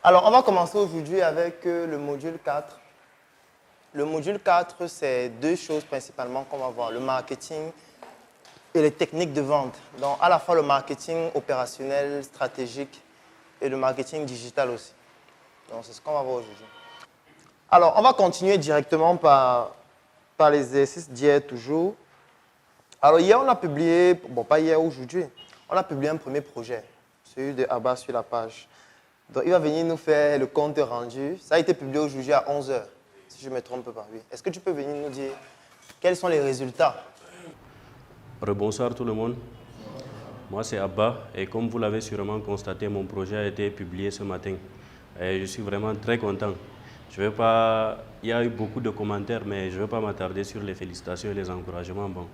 Alors, on va commencer aujourd'hui avec le module 4. Le module 4, c'est deux choses principalement qu'on va voir, le marketing et les techniques de vente. Donc, à la fois le marketing opérationnel, stratégique et le marketing digital aussi. Donc, c'est ce qu'on va voir aujourd'hui. Alors, on va continuer directement par l'exercice d'hier toujours. Alors, hier, on a publié, bon, pas hier, aujourd'hui, on a publié un premier projet, celui de Abba sur la page. Donc, il va venir nous faire le compte rendu. Ça a été publié aujourd'hui à 11 h, si je ne me trompe pas. Oui. Est-ce que tu peux venir nous dire quels sont les résultats? Bonsoir tout le monde. Moi, c'est Abba et comme vous l'avez sûrement constaté, mon projet a été publié ce matin. Et je suis vraiment très content. Il y a eu beaucoup de commentaires, mais je ne vais pas m'attarder sur les félicitations et les encouragements. Bon,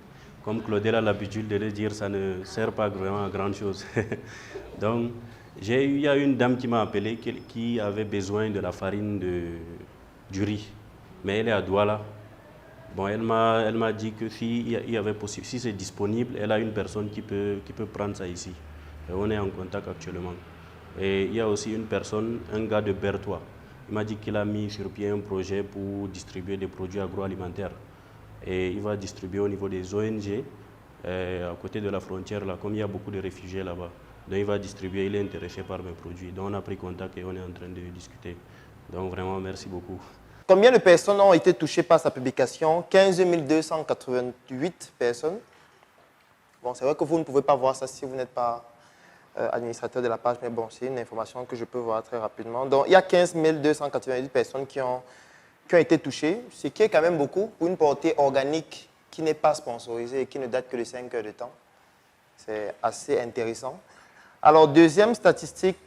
comme Claudel a l'habitude de le dire, ça ne sert pas vraiment à grand chose. Donc, il y a une dame qui m'a appelé qui avait besoin de la farine du riz, mais elle est à Douala. Bon, elle m'a dit que si c'est disponible, elle a une personne qui peut prendre ça ici. Et on est en contact actuellement. Et il y a aussi une personne, un gars de Bertois. Il m'a dit qu'il a mis sur pied un projet pour distribuer des produits agroalimentaires. Et il va distribuer au niveau des ONG, à côté de la frontière, là, comme il y a beaucoup de réfugiés là-bas. Donc il va distribuer, il est intéressé par mes produits. Donc on a pris contact et on est en train de discuter. Donc vraiment, merci beaucoup. Combien de personnes ont été touchées par sa publication? 15 288 personnes. Bon, c'est vrai que vous ne pouvez pas voir ça si vous n'êtes pas administrateur de la page, mais bon, c'est une information que je peux voir très rapidement. Donc, il y a 15 288 personnes qui ont été touchées, ce qui est quand même beaucoup pour une portée organique qui n'est pas sponsorisée et qui ne date que de 5 heures de temps. C'est assez intéressant. Alors, deuxième statistique,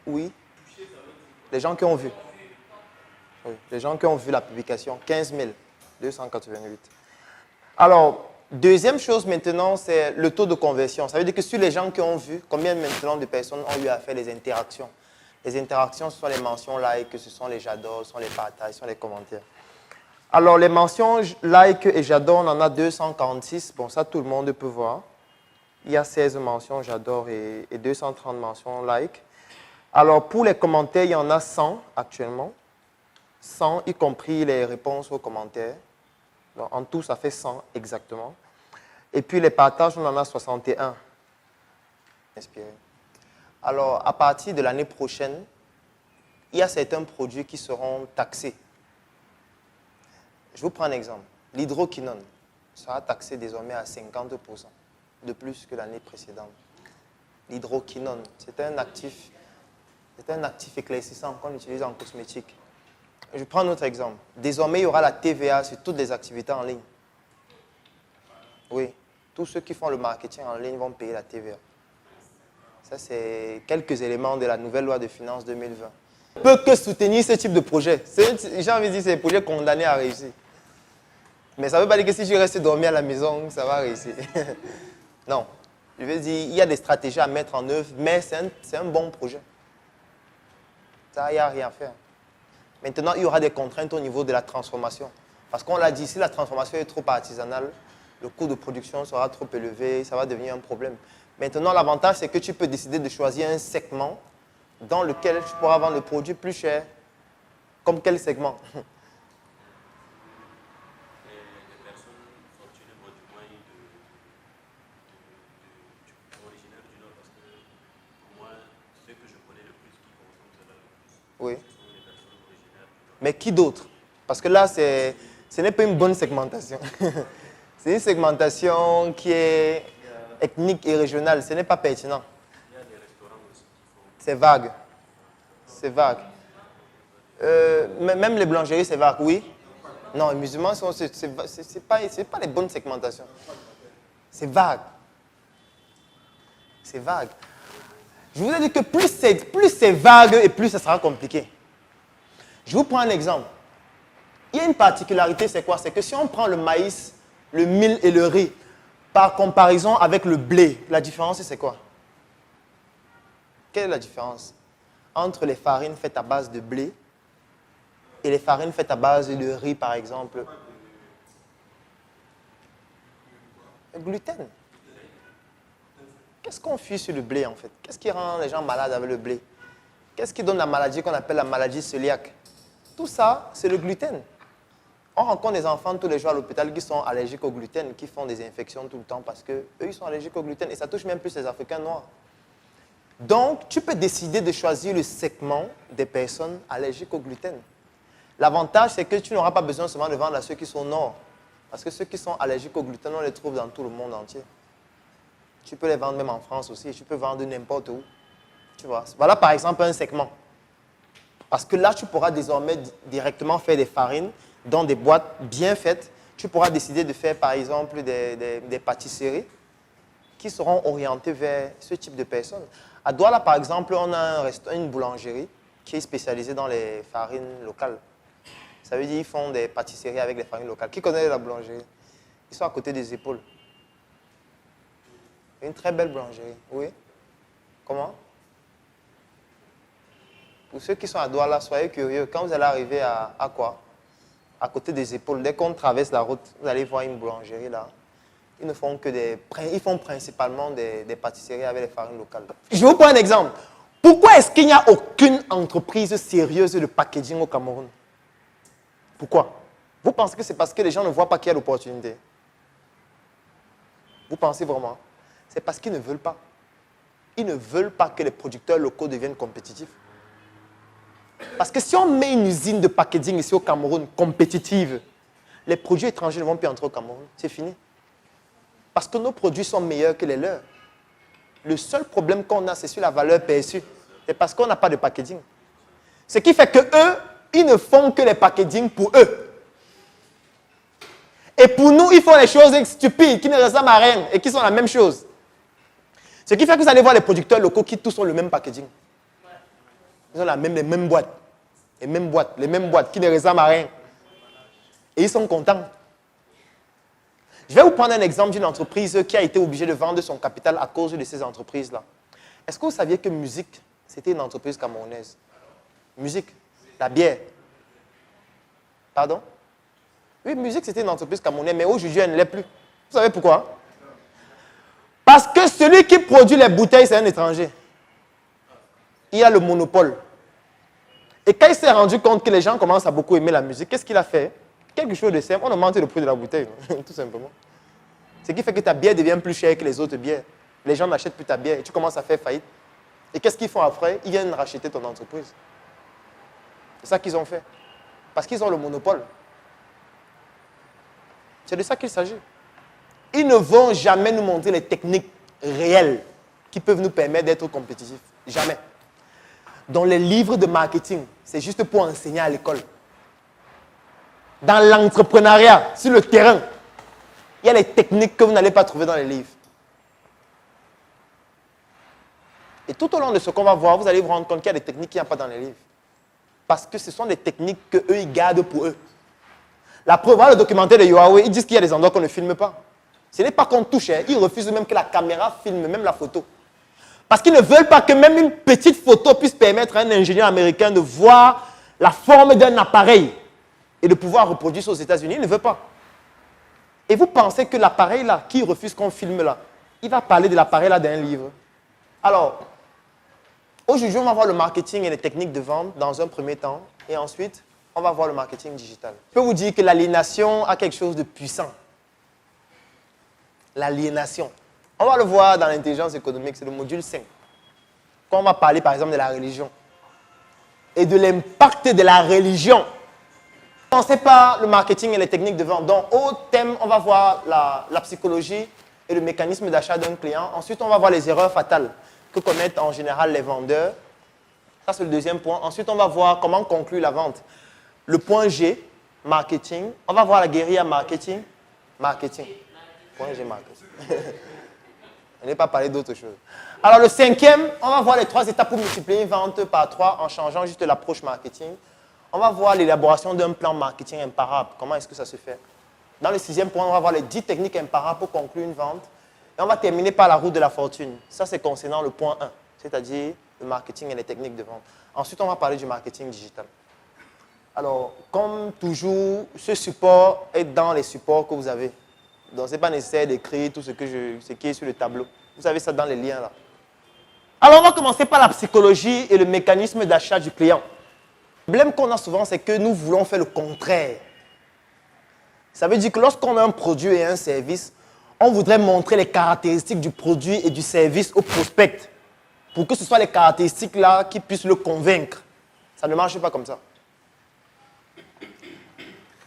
oui, les gens qui ont vu. Oui, les gens qui ont vu la publication, 15 288. Alors, deuxième chose maintenant, c'est le taux de conversion. Ça veut dire que sur les gens qui ont vu, combien maintenant de personnes ont eu à faire les interactions? Les interactions, ce sont les mentions like, ce sont les j'adore, ce sont les partages, ce sont les commentaires. Alors, les mentions like et j'adore, on en a 246. Bon, ça, tout le monde peut voir. Il y a 16 mentions j'adore et 230 mentions like. Alors, pour les commentaires, il y en a 100 actuellement. 100, y compris les réponses aux commentaires. Donc, en tout, ça fait 100 exactement. Et puis, les partages, on en a 61. Inspiré. Alors, à partir de l'année prochaine, il y a certains produits qui seront taxés. Je vous prends un exemple. L'hydroquinone sera taxé désormais à 50% de plus que l'année précédente. L'hydroquinone, c'est un actif éclaircissant qu'on utilise en cosmétique. Je prends un autre exemple. Désormais, il y aura la TVA sur toutes les activités en ligne. Oui, tous ceux qui font le marketing en ligne vont payer la TVA. Ça, c'est quelques éléments de la nouvelle loi de finances 2020. On ne peut que soutenir ce type de projet. J'ai envie de dire que c'est des projets condamnés à réussir. Mais ça ne veut pas dire que si je reste dormir à la maison, ça va réussir. Non. Je veux dire, il y a des stratégies à mettre en œuvre, mais c'est un bon projet. Ça, il n'y a rien à faire. Maintenant, il y aura des contraintes au niveau de la transformation. Parce qu'on l'a dit, si la transformation est trop artisanale, le coût de production sera trop élevé, ça va devenir un problème. Maintenant, l'avantage, c'est que tu peux décider de choisir un segment dans lequel tu pourras vendre le produit plus cher. Comme quel segment? Oui. Mais qui d'autre? Parce que là, ce n'est pas une bonne segmentation. C'est une segmentation qui est ethnique et régionale. Ce n'est pas pertinent. C'est vague. C'est vague. Même les boulangeries, c'est vague, oui. Non, les musulmans, ce n'est pas les bonnes segmentations. C'est vague. C'est vague. Je vous ai dit que plus c'est vague et plus ça sera compliqué. Je vous prends un exemple. Il y a une particularité, c'est quoi? C'est que si on prend le maïs, le mil et le riz, par comparaison avec le blé, la différence, c'est quoi? Quelle est la différence entre les farines faites à base de blé et les farines faites à base de riz, par exemple? Le gluten. Qu'est-ce qu'on fuit sur le blé, en fait? Qu'est-ce qui rend les gens malades avec le blé? Qu'est-ce qui donne la maladie qu'on appelle la maladie cœliaque? Tout ça, c'est le gluten. On rencontre des enfants tous les jours à l'hôpital qui sont allergiques au gluten, qui font des infections tout le temps parce qu'eux, ils sont allergiques au gluten. Et ça touche même plus les Africains noirs. Donc, tu peux décider de choisir le segment des personnes allergiques au gluten. L'avantage, c'est que tu n'auras pas besoin seulement de vendre à ceux qui sont noirs. Parce que ceux qui sont allergiques au gluten, on les trouve dans tout le monde entier. Tu peux les vendre même en France aussi. Tu peux vendre n'importe où. Tu vois. Voilà par exemple un segment. Parce que là, tu pourras désormais directement faire des farines dans des boîtes bien faites. Tu pourras décider de faire par exemple des pâtisseries qui seront orientées vers ce type de personnes. À Douala, par exemple, on a une boulangerie qui est spécialisée dans les farines locales. Ça veut dire qu'ils font des pâtisseries avec les farines locales. Qui connaît la boulangerie? Ils sont à côté des épaules. Une très belle boulangerie. Oui. Comment? Pour ceux qui sont à Douala, soyez curieux. Quand vous allez arriver à quoi? À côté des épaules. Dès qu'on traverse la route, vous allez voir une boulangerie là. Ils ne font que ils font principalement des pâtisseries avec les farines locales. Je vais vous prendre un exemple. Pourquoi est-ce qu'il n'y a aucune entreprise sérieuse de packaging au Cameroun? Pourquoi? Vous pensez que c'est parce que les gens ne voient pas qu'il y a l'opportunité? Vous pensez vraiment? C'est parce qu'ils ne veulent pas. Ils ne veulent pas que les producteurs locaux deviennent compétitifs. Parce que si on met une usine de packaging ici au Cameroun compétitive, les produits étrangers ne vont plus entrer au Cameroun. C'est fini. Parce que nos produits sont meilleurs que les leurs. Le seul problème qu'on a, c'est sur la valeur perçue. C'est parce qu'on n'a pas de packaging. Ce qui fait qu'eux, ils ne font que les packaging pour eux. Et pour nous, ils font les choses stupides, qui ne ressemblent à rien et qui sont la même chose. Ce qui fait que vous allez voir les producteurs locaux qui tous ont le même packaging. Ils ont les mêmes boîtes. Les mêmes boîtes qui ne ressemblent à rien. Et ils sont contents. Je vais vous prendre un exemple d'une entreprise qui a été obligée de vendre son capital à cause de ces entreprises-là. Est-ce que vous saviez que Musique, c'était une entreprise camerounaise? Musique, la bière. Pardon? Oui, Musique, c'était une entreprise camerounaise, mais aujourd'hui, elle ne l'est plus. Vous savez pourquoi? Parce que celui qui produit les bouteilles, c'est un étranger. Il a le monopole. Et quand il s'est rendu compte que les gens commencent à beaucoup aimer la musique, qu'est-ce qu'il a fait? Quelque chose de simple, on augmente le prix de la bouteille, tout simplement. Ce qui fait que ta bière devient plus chère que les autres bières. Les gens n'achètent plus ta bière et tu commences à faire faillite. Et qu'est-ce qu'ils font après? Ils viennent racheter ton entreprise. C'est ça qu'ils ont fait. Parce qu'ils ont le monopole. C'est de ça qu'il s'agit. Ils ne vont jamais nous montrer les techniques réelles qui peuvent nous permettre d'être compétitifs. Jamais. Dans les livres de marketing, c'est juste pour enseigner à l'école. Dans l'entrepreneuriat, sur le terrain, il y a les techniques que vous n'allez pas trouver dans les livres. Et tout au long de ce qu'on va voir, vous allez vous rendre compte qu'il y a des techniques qu'il n'y a pas dans les livres. Parce que ce sont des techniques qu'eux, ils gardent pour eux. La preuve, voilà le documentaire de Huawei, ils disent qu'il y a des endroits qu'on ne filme pas. Ce n'est pas qu'on touche, hein. Ils refusent même que la caméra filme, même la photo. Parce qu'ils ne veulent pas que même une petite photo puisse permettre à un ingénieur américain de voir la forme d'un appareil et de pouvoir reproduire ça aux États-Unis. Il ne veut pas. Et vous pensez que l'appareil là, qui refuse qu'on filme là, il va parler de l'appareil là dans un livre. Alors, aujourd'hui, on va voir le marketing et les techniques de vente dans un premier temps. Et ensuite, on va voir le marketing digital. Je peux vous dire que l'aliénation a quelque chose de puissant. L'aliénation. On va le voir dans l'intelligence économique, c'est le module 5. Quand on va parler par exemple de la religion et de l'impact de la religion. Commencez par le marketing et les techniques de vente. Donc, au thème, on va voir la psychologie et le mécanisme d'achat d'un client. Ensuite, on va voir les erreurs fatales que commettent en général les vendeurs. Ça, c'est le deuxième point. Ensuite, on va voir comment conclure la vente. Le point G, marketing. On va voir la guérilla marketing. Marketing. Point G, marketing. On n'est pas parlé d'autre chose. Alors, le cinquième, on va voir les 3 étapes pour multiplier une vente par 3 en changeant juste l'approche marketing. On va voir l'élaboration d'un plan marketing imparable. Comment est-ce que ça se fait? Dans le 6e point, on va voir les 10 techniques imparables pour conclure une vente. Et on va terminer par la route de la fortune. Ça, c'est concernant le point 1, c'est-à-dire le marketing et les techniques de vente. Ensuite, on va parler du marketing digital. Alors, comme toujours, ce support est dans les supports que vous avez. Donc, ce n'est pas nécessaire d'écrire tout ce qui est sur le tableau. Vous avez ça dans les liens là. Alors, on va commencer par la psychologie et le mécanisme d'achat du client. Le problème qu'on a souvent, c'est que nous voulons faire le contraire. Ça veut dire que lorsqu'on a un produit et un service, on voudrait montrer les caractéristiques du produit et du service au prospect pour que ce soit les caractéristiques-là qui puissent le convaincre. Ça ne marche pas comme ça.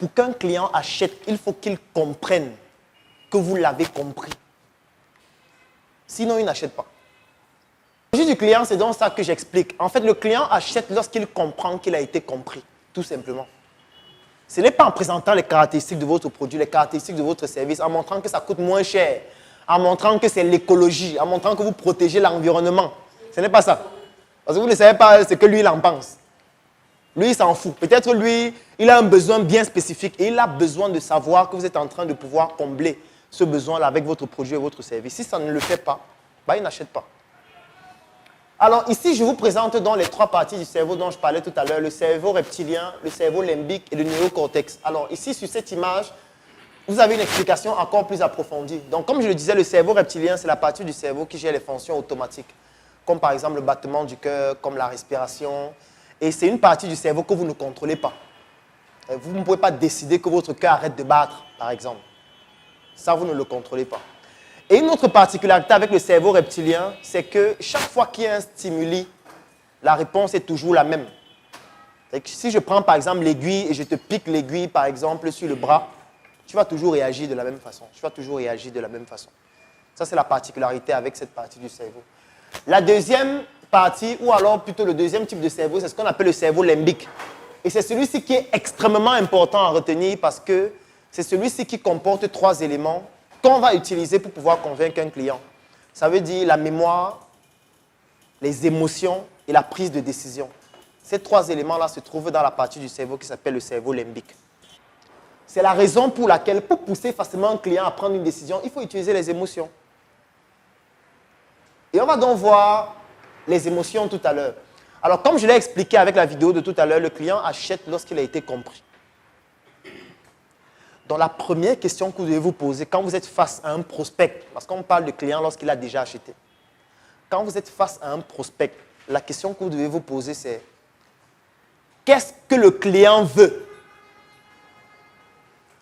Pour qu'un client achète, il faut qu'il comprenne que vous l'avez compris. Sinon, il n'achète pas. Le du client, c'est donc ça que j'explique. En fait, le client achète lorsqu'il comprend qu'il a été compris, tout simplement. Ce n'est pas en présentant les caractéristiques de votre produit, les caractéristiques de votre service, en montrant que ça coûte moins cher, en montrant que c'est l'écologie, en montrant que vous protégez l'environnement. Ce n'est pas ça. Parce que vous ne savez pas ce que lui, il en pense. Lui, il s'en fout. Peut-être lui, il a un besoin bien spécifique et il a besoin de savoir que vous êtes en train de pouvoir combler ce besoin-là avec votre produit et votre service. Si ça ne le fait pas, il n'achète pas. Alors ici, je vous présente donc les trois parties du cerveau dont je parlais tout à l'heure, le cerveau reptilien, le cerveau limbique et le néocortex. Alors ici, sur cette image, vous avez une explication encore plus approfondie. Donc comme je le disais, le cerveau reptilien, c'est la partie du cerveau qui gère les fonctions automatiques, comme par exemple le battement du cœur, comme la respiration. Et c'est une partie du cerveau que vous ne contrôlez pas. Vous ne pouvez pas décider que votre cœur arrête de battre, par exemple. Ça, vous ne le contrôlez pas. Et une autre particularité avec le cerveau reptilien, c'est que chaque fois qu'il y a un stimuli, la réponse est toujours la même. Si je prends par exemple l'aiguille et je te pique l'aiguille par exemple sur le bras, tu vas toujours réagir de la même façon. Tu vas toujours réagir de la même façon. Ça, c'est la particularité avec cette partie du cerveau. La deuxième partie, ou alors plutôt le deuxième type de cerveau, c'est ce qu'on appelle le cerveau limbique. Et c'est celui-ci qui est extrêmement important à retenir parce que c'est celui-ci qui comporte trois éléments qu'on va utiliser pour pouvoir convaincre un client. Ça veut dire la mémoire, les émotions et la prise de décision. Ces trois éléments-là se trouvent dans la partie du cerveau qui s'appelle le cerveau limbique. C'est la raison pour laquelle, pour pousser facilement un client à prendre une décision, il faut utiliser les émotions. Et on va donc voir les émotions tout à l'heure. Alors, comme je l'ai expliqué avec la vidéo de tout à l'heure, le client achète lorsqu'il a été compris. Donc, la première question que vous devez vous poser quand vous êtes face à un prospect, parce qu'on parle de client lorsqu'il a déjà acheté. Quand vous êtes face à un prospect, la question que vous devez vous poser, c'est qu'est-ce que le client veut?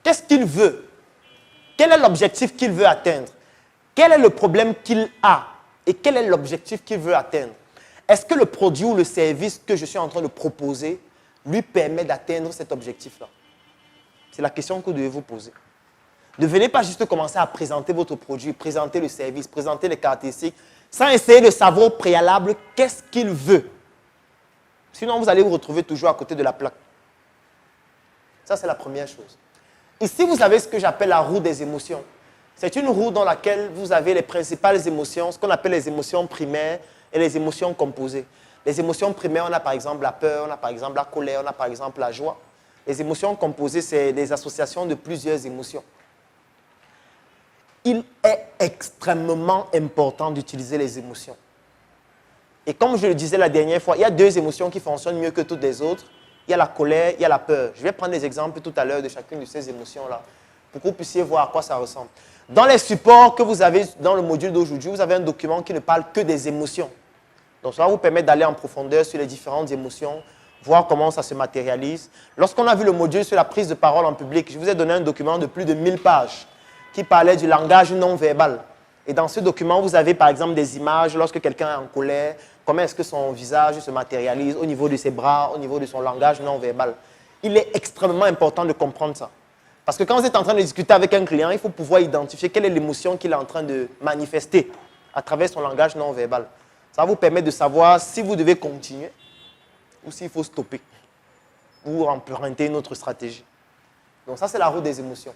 Qu'est-ce qu'il veut? Quel est l'objectif qu'il veut atteindre? Quel est le problème qu'il a? Et quel est l'objectif qu'il veut atteindre? Est-ce que le produit ou le service que je suis en train de proposer lui permet d'atteindre cet objectif-là? C'est la question que vous devez vous poser. Ne venez pas juste commencer à présenter votre produit, présenter le service, présenter les caractéristiques, sans essayer de savoir au préalable qu'est-ce qu'il veut. Sinon, vous allez vous retrouver toujours à côté de la plaque. Ça, c'est la première chose. Ici, vous avez ce que j'appelle la roue des émotions. C'est une roue dans laquelle vous avez les principales émotions, ce qu'on appelle les émotions primaires et les émotions composées. Les émotions primaires, on a par exemple la peur, on a par exemple la colère, on a par exemple la joie. Les émotions composées, c'est des associations de plusieurs émotions. Il est extrêmement important d'utiliser les émotions. Et comme je le disais la dernière fois, il y a deux émotions qui fonctionnent mieux que toutes les autres. Il y a la colère, il y a la peur. Je vais prendre des exemples tout à l'heure de chacune de ces émotions-là pour que vous puissiez voir à quoi ça ressemble. Dans les supports que vous avez dans le module d'aujourd'hui, vous avez un document qui ne parle que des émotions. Donc ça va vous permettre d'aller en profondeur sur les différentes émotions, voir comment ça se matérialise. Lorsqu'on a vu le module sur la prise de parole en public, je vous ai donné un document de plus de 1000 pages qui parlait du langage non verbal. Et dans ce document, vous avez par exemple des images lorsque quelqu'un est en colère, comment est-ce que son visage se matérialise au niveau de ses bras, au niveau de son langage non verbal. Il est extrêmement important de comprendre ça. Parce que quand vous êtes en train de discuter avec un client, il faut pouvoir identifier quelle est l'émotion qu'il est en train de manifester à travers son langage non verbal. Ça va vous permettre de savoir si vous devez continuer ou s'il faut stopper ou emprunter une autre stratégie. Donc ça, c'est la roue des émotions.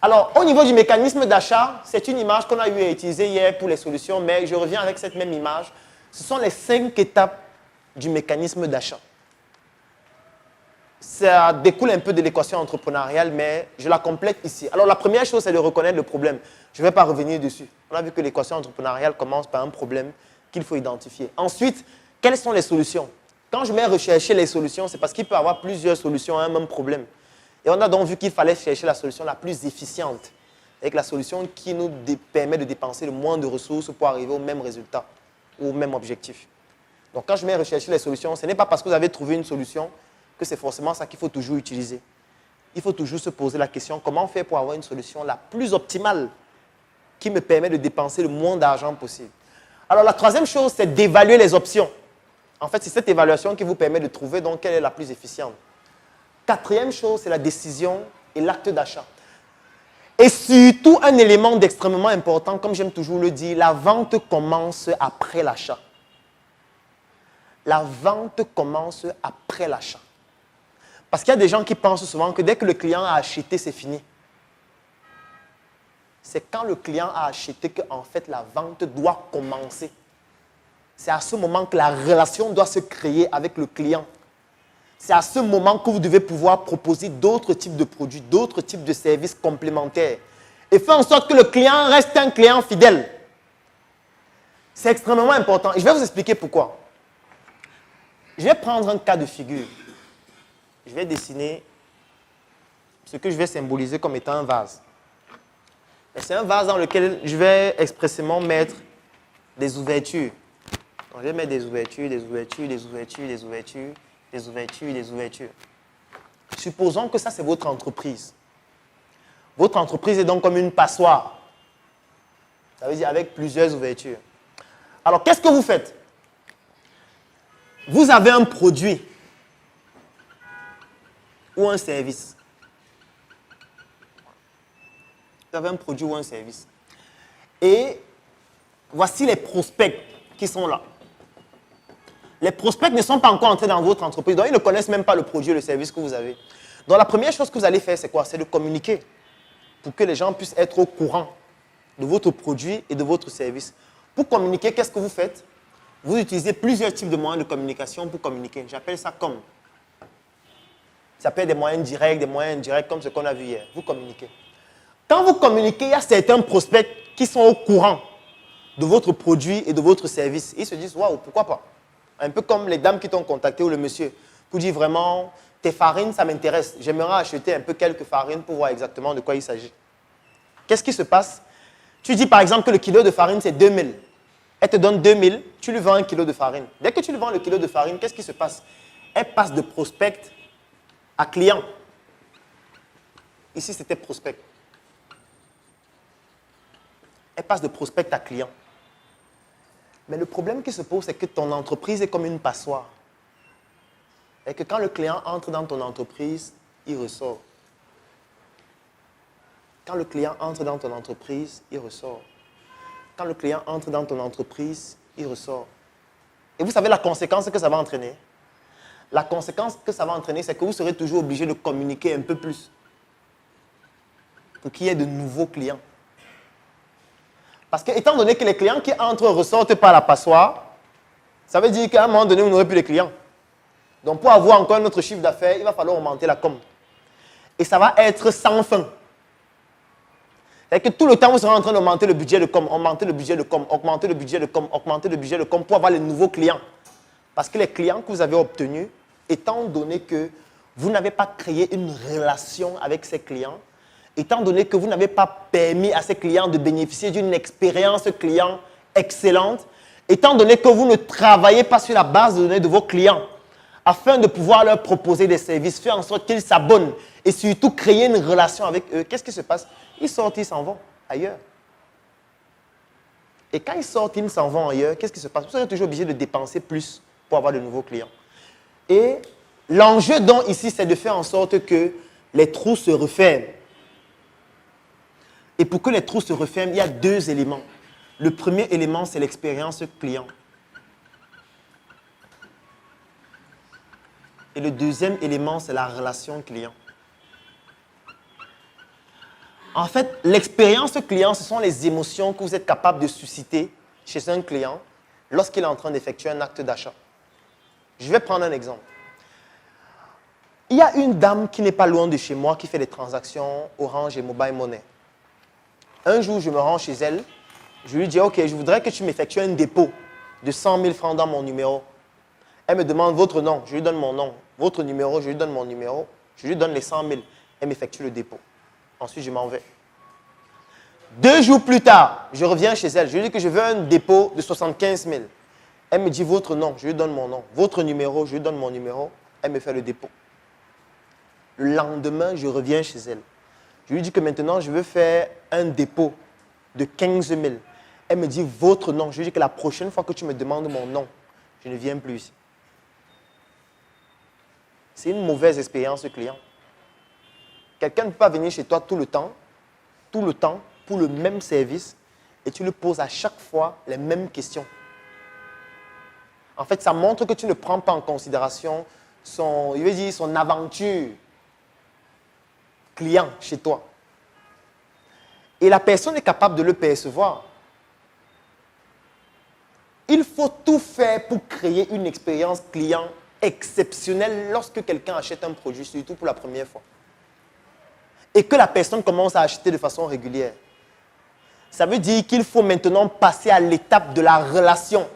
Alors, au niveau du mécanisme d'achat, c'est une image qu'on a eu à utiliser hier pour les solutions, mais je reviens avec cette même image. Ce sont les 5 étapes du mécanisme d'achat. Ça découle un peu de l'équation entrepreneuriale, mais je la complète ici. Alors, la première chose, c'est de reconnaître le problème. Je ne vais pas revenir dessus. On a vu que l'équation entrepreneuriale commence par un problème qu'il faut identifier. Ensuite, quelles sont les solutions? Quand je mets rechercher les solutions, c'est parce qu'il peut y avoir plusieurs solutions à un même problème. Et on a donc vu qu'il fallait chercher la solution la plus efficiente, avec la solution qui nous permet de dépenser le moins de ressources pour arriver au même résultat. ou au même objectif. Donc, quand je mets rechercher les solutions, ce n'est pas parce que vous avez trouvé une solution que c'est forcément ça qu'il faut toujours utiliser. Il faut toujours se poser la question, comment faire pour avoir une solution la plus optimale qui me permet de dépenser le moins d'argent possible. Alors, la troisième chose, c'est d'évaluer les options. En fait, c'est cette évaluation qui vous permet de trouver donc quelle est la plus efficiente. Quatrième chose, c'est la décision et l'acte d'achat. Et surtout, un élément d'extrêmement important, comme j'aime toujours le dire, la vente commence après l'achat. La vente commence après l'achat. Parce qu'il y a des gens qui pensent souvent que dès que le client a acheté, c'est fini. C'est quand le client a acheté qu'en fait la vente doit commencer. C'est à ce moment que la relation doit se créer avec le client. C'est à ce moment que vous devez pouvoir proposer d'autres types de produits, d'autres types de services complémentaires. Et faire en sorte que le client reste un client fidèle. C'est extrêmement important. Et je vais vous expliquer pourquoi. Je vais prendre un cas de figure. Je vais dessiner ce que je vais symboliser comme étant un vase. C'est un vase dans lequel je vais expressément mettre des ouvertures. Donc, je vais mettre des ouvertures, des ouvertures, des ouvertures, des ouvertures, des ouvertures, des ouvertures. Supposons que ça, c'est votre entreprise. Votre entreprise est donc comme une passoire. Ça veut dire avec plusieurs ouvertures. Alors, qu'est-ce que vous faites? Vous avez un produit ou un service. Vous avez un produit ou un service. Et voici les prospects qui sont là. Les prospects ne sont pas encore entrés dans votre entreprise, donc ils ne connaissent même pas le produit ou le service que vous avez. Donc la première chose que vous allez faire, c'est quoi? C'est de communiquer pour que les gens puissent être au courant de votre produit et de votre service. Pour communiquer, qu'est-ce que vous faites? Vous utilisez plusieurs types de moyens de communication pour communiquer. J'appelle ça comme. Ça peut être des moyens directs, des moyens indirects, comme ce qu'on a vu hier. Vous communiquez. Quand vous communiquez, il y a certains prospects qui sont au courant de votre produit et de votre service. Ils se disent, waouh, pourquoi pas? Un peu comme les dames qui t'ont contacté ou le monsieur, pour dire vraiment, tes farines, ça m'intéresse. J'aimerais acheter un peu quelques farines pour voir exactement de quoi il s'agit. Qu'est-ce qui se passe? Tu dis par exemple que le kilo de farine, c'est 2000. Elle te donne 2000, tu lui vends un kilo de farine. Dès que tu lui vends le kilo de farine, qu'est-ce qui se passe? Elle passe de prospect à client. Ici, c'était prospect. Elle passe de prospect à client. Mais le problème qui se pose, c'est que ton entreprise est comme une passoire. Et que quand le client entre dans ton entreprise, il ressort. Quand le client entre dans ton entreprise, il ressort. Quand le client entre dans ton entreprise, il ressort. Et vous savez la conséquence que ça va entraîner? La conséquence que ça va entraîner, c'est que vous serez toujours obligé de communiquer un peu plus pour qu'il y ait de nouveaux clients. Parce que, étant donné que les clients qui entrent ressortent par la passoire, ça veut dire qu'à un moment donné, vous n'aurez plus de clients. Donc, pour avoir encore un autre chiffre d'affaires, il va falloir augmenter la com. Et ça va être sans fin. C'est-à-dire que tout le temps, vous serez en train d'augmenter le budget de com, augmenter le budget de com, augmenter le budget de com, augmenter le budget de com pour avoir les nouveaux clients. Parce que les clients que vous avez obtenus, étant donné que vous n'avez pas créé une relation avec ces clients, étant donné que vous n'avez pas permis à ces clients de bénéficier d'une expérience client excellente, étant donné que vous ne travaillez pas sur la base de données de vos clients, afin de pouvoir leur proposer des services, faire en sorte qu'ils s'abonnent et surtout créer une relation avec eux, qu'est-ce qui se passe? Ils sortent, ils s'en vont ailleurs. Et quand ils sortent, ils s'en vont ailleurs, qu'est-ce qui se passe? Vous serez toujours obligé de dépenser plus pour avoir de nouveaux clients. Et l'enjeu donc ici, c'est de faire en sorte que les trous se referment. Et pour que les trous se referment, il y a deux éléments. Le premier élément, c'est l'expérience client. Et le deuxième élément, c'est la relation client. En fait, l'expérience client, ce sont les émotions que vous êtes capable de susciter chez un client lorsqu'il est en train d'effectuer un acte d'achat. Je vais prendre un exemple. Il y a une dame qui n'est pas loin de chez moi qui fait des transactions Orange et Mobile Money. Un jour, je me rends chez elle. Je lui dis, OK, je voudrais que tu m'effectues un dépôt de 100 000 francs dans mon numéro. Elle me demande votre nom, je lui donne mon nom. Votre numéro, je lui donne mon numéro. Je lui donne les 100 000. Elle m'effectue le dépôt. Ensuite, je m'en vais. 2 jours plus tard, je reviens chez elle. Je lui dis que je veux un dépôt de 75 000. Elle me dit votre nom, je lui donne mon nom. Votre numéro, je lui donne mon numéro. Elle me fait le dépôt. Le lendemain, je reviens chez elle. Je lui dis que maintenant, je veux faire un dépôt de 15 000. Elle me dit votre nom. Je lui dis que la prochaine fois que tu me demandes mon nom, je ne viens plus ici. C'est une mauvaise expérience client. Quelqu'un ne peut pas venir chez toi tout le temps, pour le même service, et tu lui poses à chaque fois les mêmes questions. En fait, ça montre que tu ne prends pas en considération son aventure client chez toi. Et la personne est capable de le percevoir. Il faut tout faire pour créer une expérience client exceptionnelle lorsque quelqu'un achète un produit, surtout pour la première fois. Et que la personne commence à acheter de façon régulière. Ça veut dire qu'il faut maintenant passer à l'étape de la relation.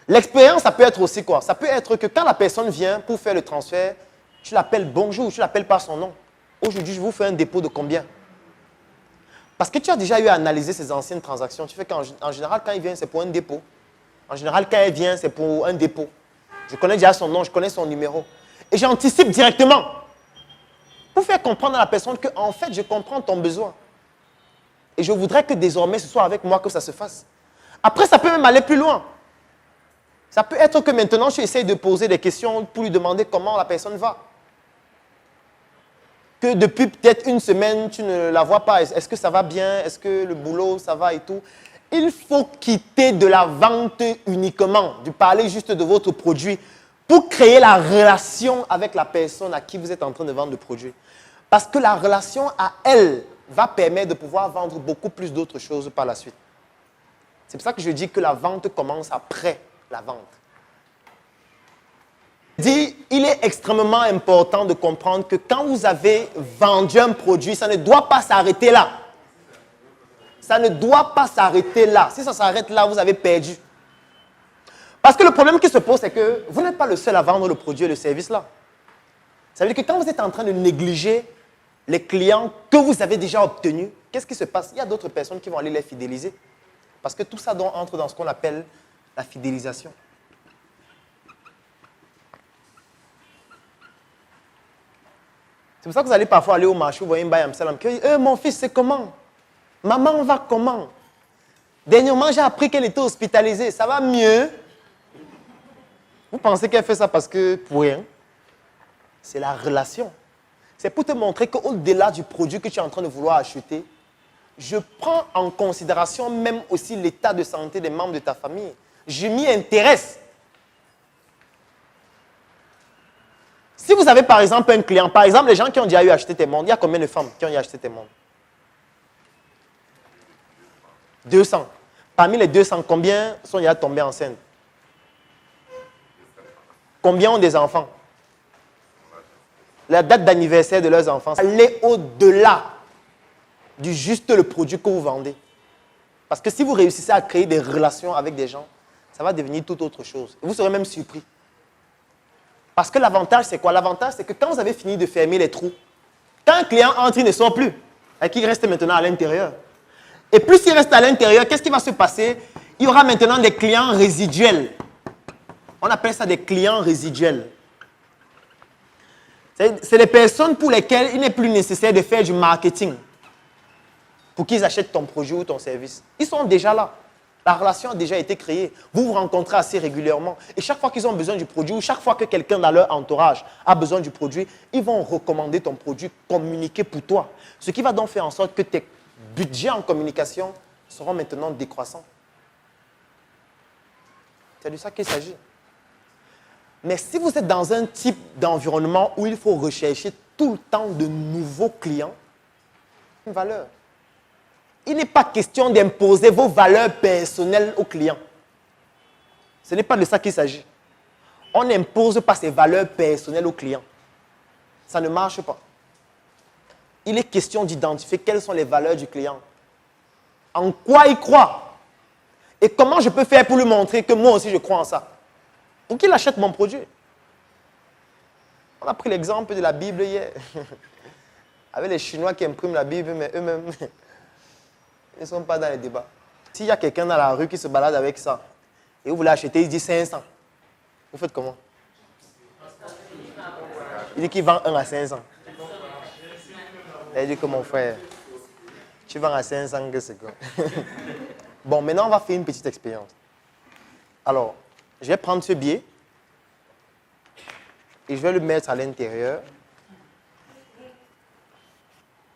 L'expérience, ça peut être aussi quoi? Ça peut être que quand la personne vient pour faire le transfert, tu l'appelles bonjour, tu l'appelles par son nom. Aujourd'hui, je vous fais un dépôt de combien? Parce que tu as déjà eu à analyser ses anciennes transactions. Tu fais qu'en général, quand il vient, c'est pour un dépôt. En général, quand elle vient, c'est pour un dépôt. Je connais déjà son nom, je connais son numéro. Et j'anticipe directement. Pour faire comprendre à la personne que, en fait, je comprends ton besoin. Et je voudrais que désormais, ce soit avec moi que ça se fasse. Après, ça peut même aller plus loin. Ça peut être que maintenant, tu essayes de poser des questions pour lui demander comment la personne va. Que depuis peut-être une semaine, tu ne la vois pas. Est-ce que ça va bien? Est-ce que le boulot, ça va et tout? Il faut quitter de la vente uniquement, de parler juste de votre produit pour créer la relation avec la personne à qui vous êtes en train de vendre le produit. Parce que la relation à elle va permettre de pouvoir vendre beaucoup plus d'autres choses par la suite. C'est pour ça que je dis que la vente commence après la vente. Il est extrêmement important de comprendre que quand vous avez vendu un produit, ça ne doit pas s'arrêter là. Ça ne doit pas s'arrêter là. Si ça s'arrête là, vous avez perdu. Parce que le problème qui se pose, c'est que vous n'êtes pas le seul à vendre le produit et le service là. Ça veut dire que quand vous êtes en train de négliger les clients que vous avez déjà obtenus, qu'est-ce qui se passe? Il y a d'autres personnes qui vont aller les fidéliser. Parce que tout ça entre dans ce qu'on appelle la fidélisation. C'est pour ça que vous allez parfois aller au marché, vous voyez un bail Amsterdam qui dit mon fils, c'est comment? Maman va comment? Dernièrement, j'ai appris qu'elle était hospitalisée. Ça va mieux? Vous pensez qu'elle fait ça parce que pour rien? C'est la relation. C'est pour te montrer qu'au-delà du produit que tu es en train de vouloir acheter, je prends en considération même aussi l'état de santé des membres de ta famille. Je m'y intéresse. Si vous avez par exemple un client, par exemple les gens qui ont déjà eu acheté tes montres, il y a combien de femmes qui ont eu acheté tes montres? 200. Parmi les 200, combien sont déjà tombés enceintes? Combien ont des enfants? La date d'anniversaire de leurs enfants. Allez au-delà du juste le produit que vous vendez. Parce que si vous réussissez à créer des relations avec des gens, ça va devenir toute autre chose. Vous serez même surpris. Parce que l'avantage, c'est quoi? L'avantage, c'est que quand vous avez fini de fermer les trous, quand un client entre, il ne sort plus. Et qu'il reste maintenant à l'intérieur. Et plus il reste à l'intérieur, qu'est-ce qui va se passer? Il y aura maintenant des clients résiduels. On appelle ça des clients résiduels. C'est les personnes pour lesquelles il n'est plus nécessaire de faire du marketing pour qu'ils achètent ton produit ou ton service. Ils sont déjà là. La relation a déjà été créée. Vous vous rencontrez assez régulièrement. Et chaque fois qu'ils ont besoin du produit ou chaque fois que quelqu'un dans leur entourage a besoin du produit, ils vont recommander ton produit, communiquer pour toi. Ce qui va donc faire en sorte que tes budgets en communication seront maintenant décroissants. C'est de ça qu'il s'agit. Mais si vous êtes dans un type d'environnement où il faut rechercher tout le temps de nouveaux clients, une valeur. Il n'est pas question d'imposer vos valeurs personnelles aux clients. Ce n'est pas de ça qu'il s'agit. On n'impose pas ses valeurs personnelles aux clients. Ça ne marche pas. Il est question d'identifier quelles sont les valeurs du client. En quoi il croit. Et comment je peux faire pour lui montrer que moi aussi je crois en ça. Pour qu'il achète mon produit. On a pris l'exemple de la Bible hier. Avec les Chinois qui impriment la Bible, mais eux-mêmes, ils ne sont pas dans les débats. S'il y a quelqu'un dans la rue qui se balade avec ça, et vous voulez acheter, il dit 500. Vous faites comment? Il dit qu'il vend un à 500. Il dit que mon frère, tu vends à 500, que c'est quoi? Bon, maintenant on va faire une petite expérience. Alors, je vais prendre ce billet et je vais le mettre à l'intérieur.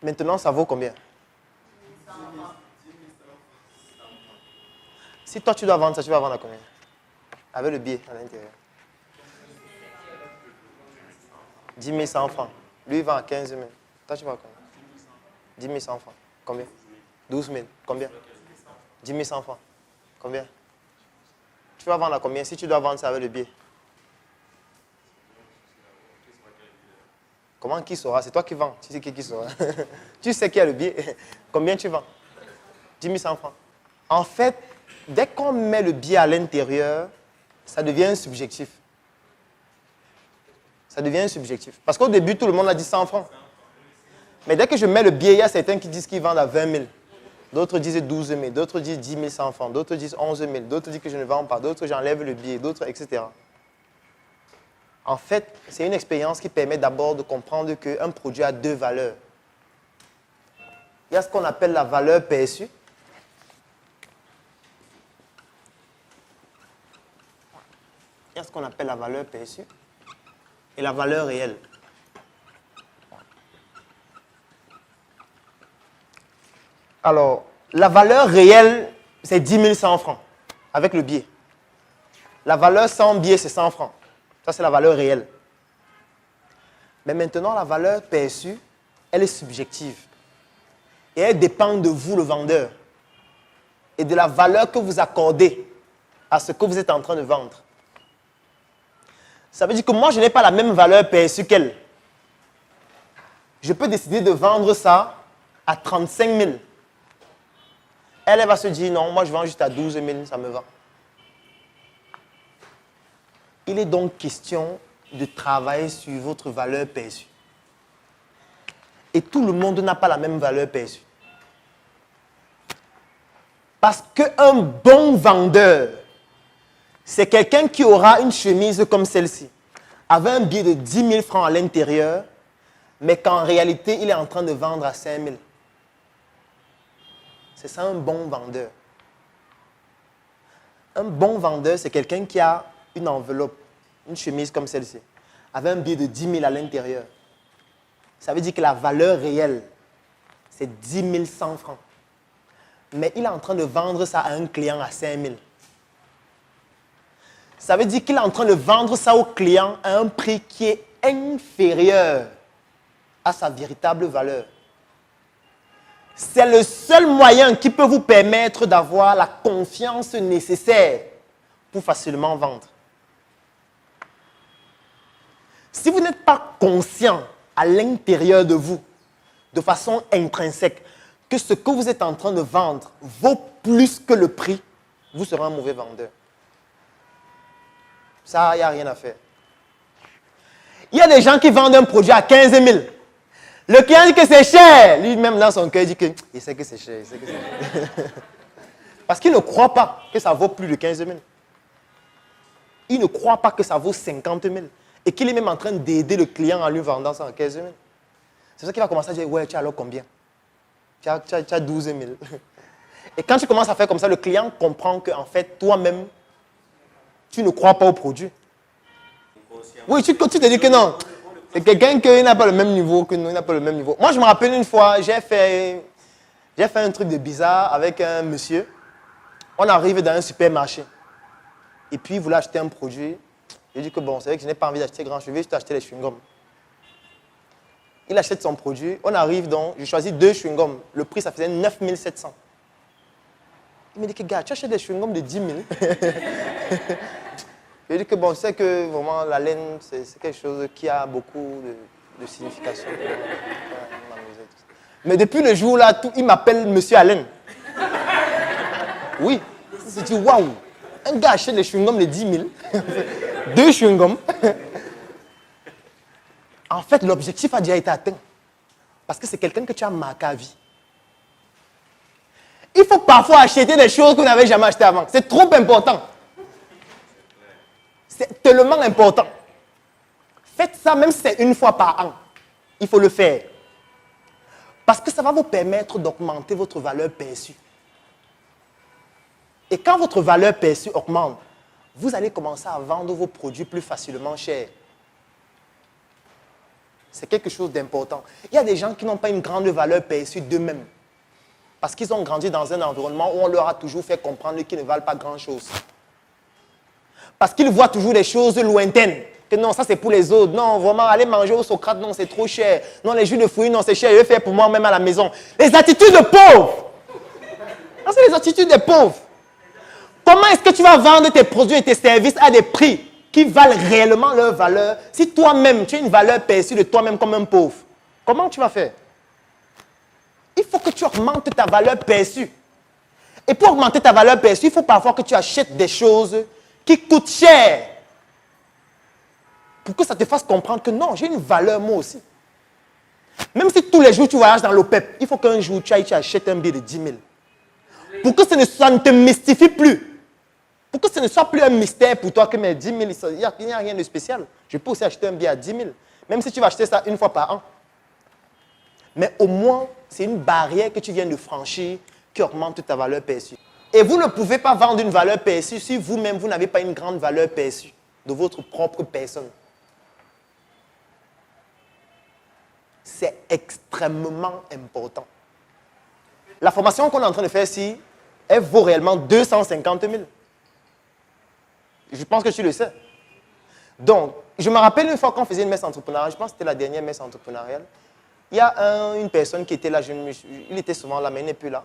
Maintenant, ça vaut combien? Si toi tu dois vendre ça, tu vas vendre à combien? Avec le billet à l'intérieur. 10 100 francs. Lui, il vend à 15 000. Toi, tu vas à combien? 10 100 francs. Combien? 12 000. Combien? 10 100 francs. Combien? Tu vas vendre à combien si tu dois vendre ça avec le billet? Comment qui saura? C'est toi qui vends. Tu sais qui saura? Tu sais qui a le billet. Combien tu vends? 10 100 francs. En fait, dès qu'on met le billet à l'intérieur, ça devient subjectif. Ça devient subjectif. Parce qu'au début, tout le monde a dit 100 francs. Mais dès que je mets le billet, il y a certains qui disent qu'ils vendent à 20 000. D'autres disent 12 000. D'autres disent 10 100 francs. D'autres disent 11 000. D'autres disent que je ne vends pas. D'autres, j'enlève le billet. D'autres, etc. En fait, c'est une expérience qui permet d'abord de comprendre qu'un produit a deux valeurs. Il y a ce qu'on appelle la valeur perçue. Il y a ce qu'on appelle la valeur perçue et la valeur réelle. Alors, la valeur réelle, c'est 10 100 francs avec le billet. La valeur sans billet, c'est 100 francs. Ça, c'est la valeur réelle. Mais maintenant, la valeur perçue, elle est subjective. Et elle dépend de vous, le vendeur, et de la valeur que vous accordez à ce que vous êtes en train de vendre. Ça veut dire que moi, je n'ai pas la même valeur perçue qu'elle. Je peux décider de vendre ça à 35 000. Elle va se dire, non, moi, je vends juste à 12 000, ça me va. Il est donc question de travailler sur votre valeur perçue. Et tout le monde n'a pas la même valeur perçue. Parce qu'un bon vendeur, c'est quelqu'un qui aura une chemise comme celle-ci, avec un billet de 10 000 francs à l'intérieur, mais qu'en réalité, il est en train de vendre à 5 000. C'est ça un bon vendeur. Un bon vendeur, c'est quelqu'un qui a une enveloppe, une chemise comme celle-ci, avec un billet de 10 000 à l'intérieur. Ça veut dire que la valeur réelle, c'est 10 100 francs. Mais il est en train de vendre ça à un client à 5 000. Ça veut dire qu'il est en train de vendre ça au client à un prix qui est inférieur à sa véritable valeur. C'est le seul moyen qui peut vous permettre d'avoir la confiance nécessaire pour facilement vendre. Si vous n'êtes pas conscient à l'intérieur de vous, de façon intrinsèque, que ce que vous êtes en train de vendre vaut plus que le prix, vous serez un mauvais vendeur. Ça, il n'y a rien à faire. Il y a des gens qui vendent un produit à 15 000. Le client dit que c'est cher. Lui-même, dans son cœur, il dit qu'il sait que c'est cher. Parce qu'il ne croit pas que ça vaut plus de 15 000. Il ne croit pas que ça vaut 50 000. Et qu'il est même en train d'aider le client en lui vendant ça à 15 000. C'est ça qu'il va commencer à dire, ouais, tu as alors combien? Tu as 12 000. Et quand tu commences à faire comme ça, le client comprend qu'en fait, toi-même, tu ne crois pas au produit. Oui, tu te dis que non. C'est quelqu'un qui n'a pas le même niveau que nous, il n'a pas le même niveau. Moi, je me rappelle une fois, j'ai fait un truc de bizarre avec un monsieur. On arrive dans un supermarché. Et puis, il voulait acheter un produit. J'ai dit que bon, c'est vrai que je n'ai pas envie d'acheter grand, je vais juste acheter les chewing-gums. Il achète son produit. On arrive donc, je choisis 2 chewing-gums. Le prix, ça faisait 9 700. Il me dit que, gars, tu achètes des chewing-gums de 10 000. Je dis que bon, je sais que vraiment la laine, c'est quelque chose qui a beaucoup de signification. Mais depuis le jour là, il m'appelle Monsieur Allen. Oui. Je me dis, waouh, un gars achète des chewing-gums de 10 000. 2 chewing-gums. En fait, l'objectif a déjà été atteint. Parce que c'est quelqu'un que tu as marqué à vie. Il faut parfois acheter des choses que vous n'avez jamais achetées avant. C'est trop important. C'est tellement important. Faites ça même si c'est une fois par an. Il faut le faire. Parce que ça va vous permettre d'augmenter votre valeur perçue. Et quand votre valeur perçue augmente, vous allez commencer à vendre vos produits plus facilement chers. C'est quelque chose d'important. Il y a des gens qui n'ont pas une grande valeur perçue d'eux-mêmes. Parce qu'ils ont grandi dans un environnement où on leur a toujours fait comprendre qu'ils ne valent pas grand-chose. Parce qu'ils voient toujours des choses lointaines. Que non, ça c'est pour les autres. Non, vraiment, aller manger au Socrate, non, c'est trop cher. Non, les jus de fruits, non, c'est cher. Je vais faire pour moi-même à la maison. Les attitudes de pauvres. Ça, c'est les attitudes des pauvres. Comment est-ce que tu vas vendre tes produits et tes services à des prix qui valent réellement leur valeur si toi-même, tu as une valeur perçue de toi-même comme un pauvre? Comment tu vas faire? Il faut que tu augmentes ta valeur perçue. Et pour augmenter ta valeur perçue, il faut parfois que tu achètes des choses qui coûtent cher. Pour que ça te fasse comprendre que non, j'ai une valeur moi aussi. Même si tous les jours tu voyages dans l'OPEP, il faut qu'un jour tu achètes un billet de 10 000. Pour que ça ne te mystifie plus. Pour que ce ne soit plus un mystère pour toi que mes 10 000, il n'y a rien de spécial. Je peux aussi acheter un billet à 10 000. Même si tu vas acheter ça une fois par an. Mais au moins, c'est une barrière que tu viens de franchir qui augmente ta valeur perçue. Et vous ne pouvez pas vendre une valeur perçue si vous-même, vous n'avez pas une grande valeur perçue de votre propre personne. C'est extrêmement important. La formation qu'on est en train de faire ici, elle vaut réellement 250 000. Je pense que tu le sais. Donc, je me rappelle une fois qu'on faisait une messe entrepreneuriale, je pense que c'était la dernière messe entrepreneuriale, il y a une personne qui était là, il était souvent là, mais il n'est plus là,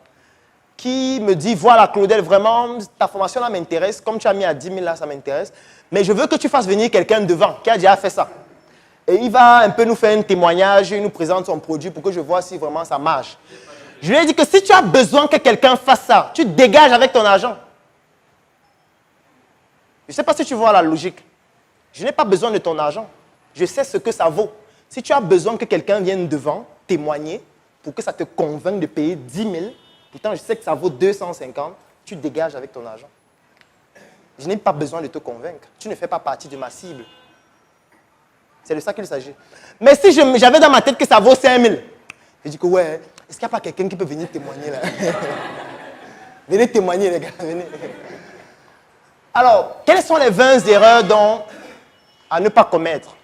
qui me dit, voilà Claudel, vraiment, ta formation là m'intéresse, comme tu as mis à 10 000 là, ça m'intéresse, mais je veux que tu fasses venir quelqu'un devant, qui a déjà fait ça. Et il va un peu nous faire un témoignage, il nous présente son produit pour que je vois si vraiment ça marche. Je lui ai dit que si tu as besoin que quelqu'un fasse ça, tu dégages avec ton argent. Je ne sais pas si tu vois la logique. Je n'ai pas besoin de ton argent. Je sais ce que ça vaut. Si tu as besoin que quelqu'un vienne devant témoigner pour que ça te convainque de payer 10 000, pourtant je sais que ça vaut 250, tu dégages avec ton argent. Je n'ai pas besoin de te convaincre. Tu ne fais pas partie de ma cible. C'est de ça qu'il s'agit. Mais si j'avais dans ma tête que ça vaut 5 000, je dis que ouais, est-ce qu'il n'y a pas quelqu'un qui peut venir témoigner là? Venez témoigner les gars, venez. Alors, quelles sont les 20 erreurs à ne pas commettre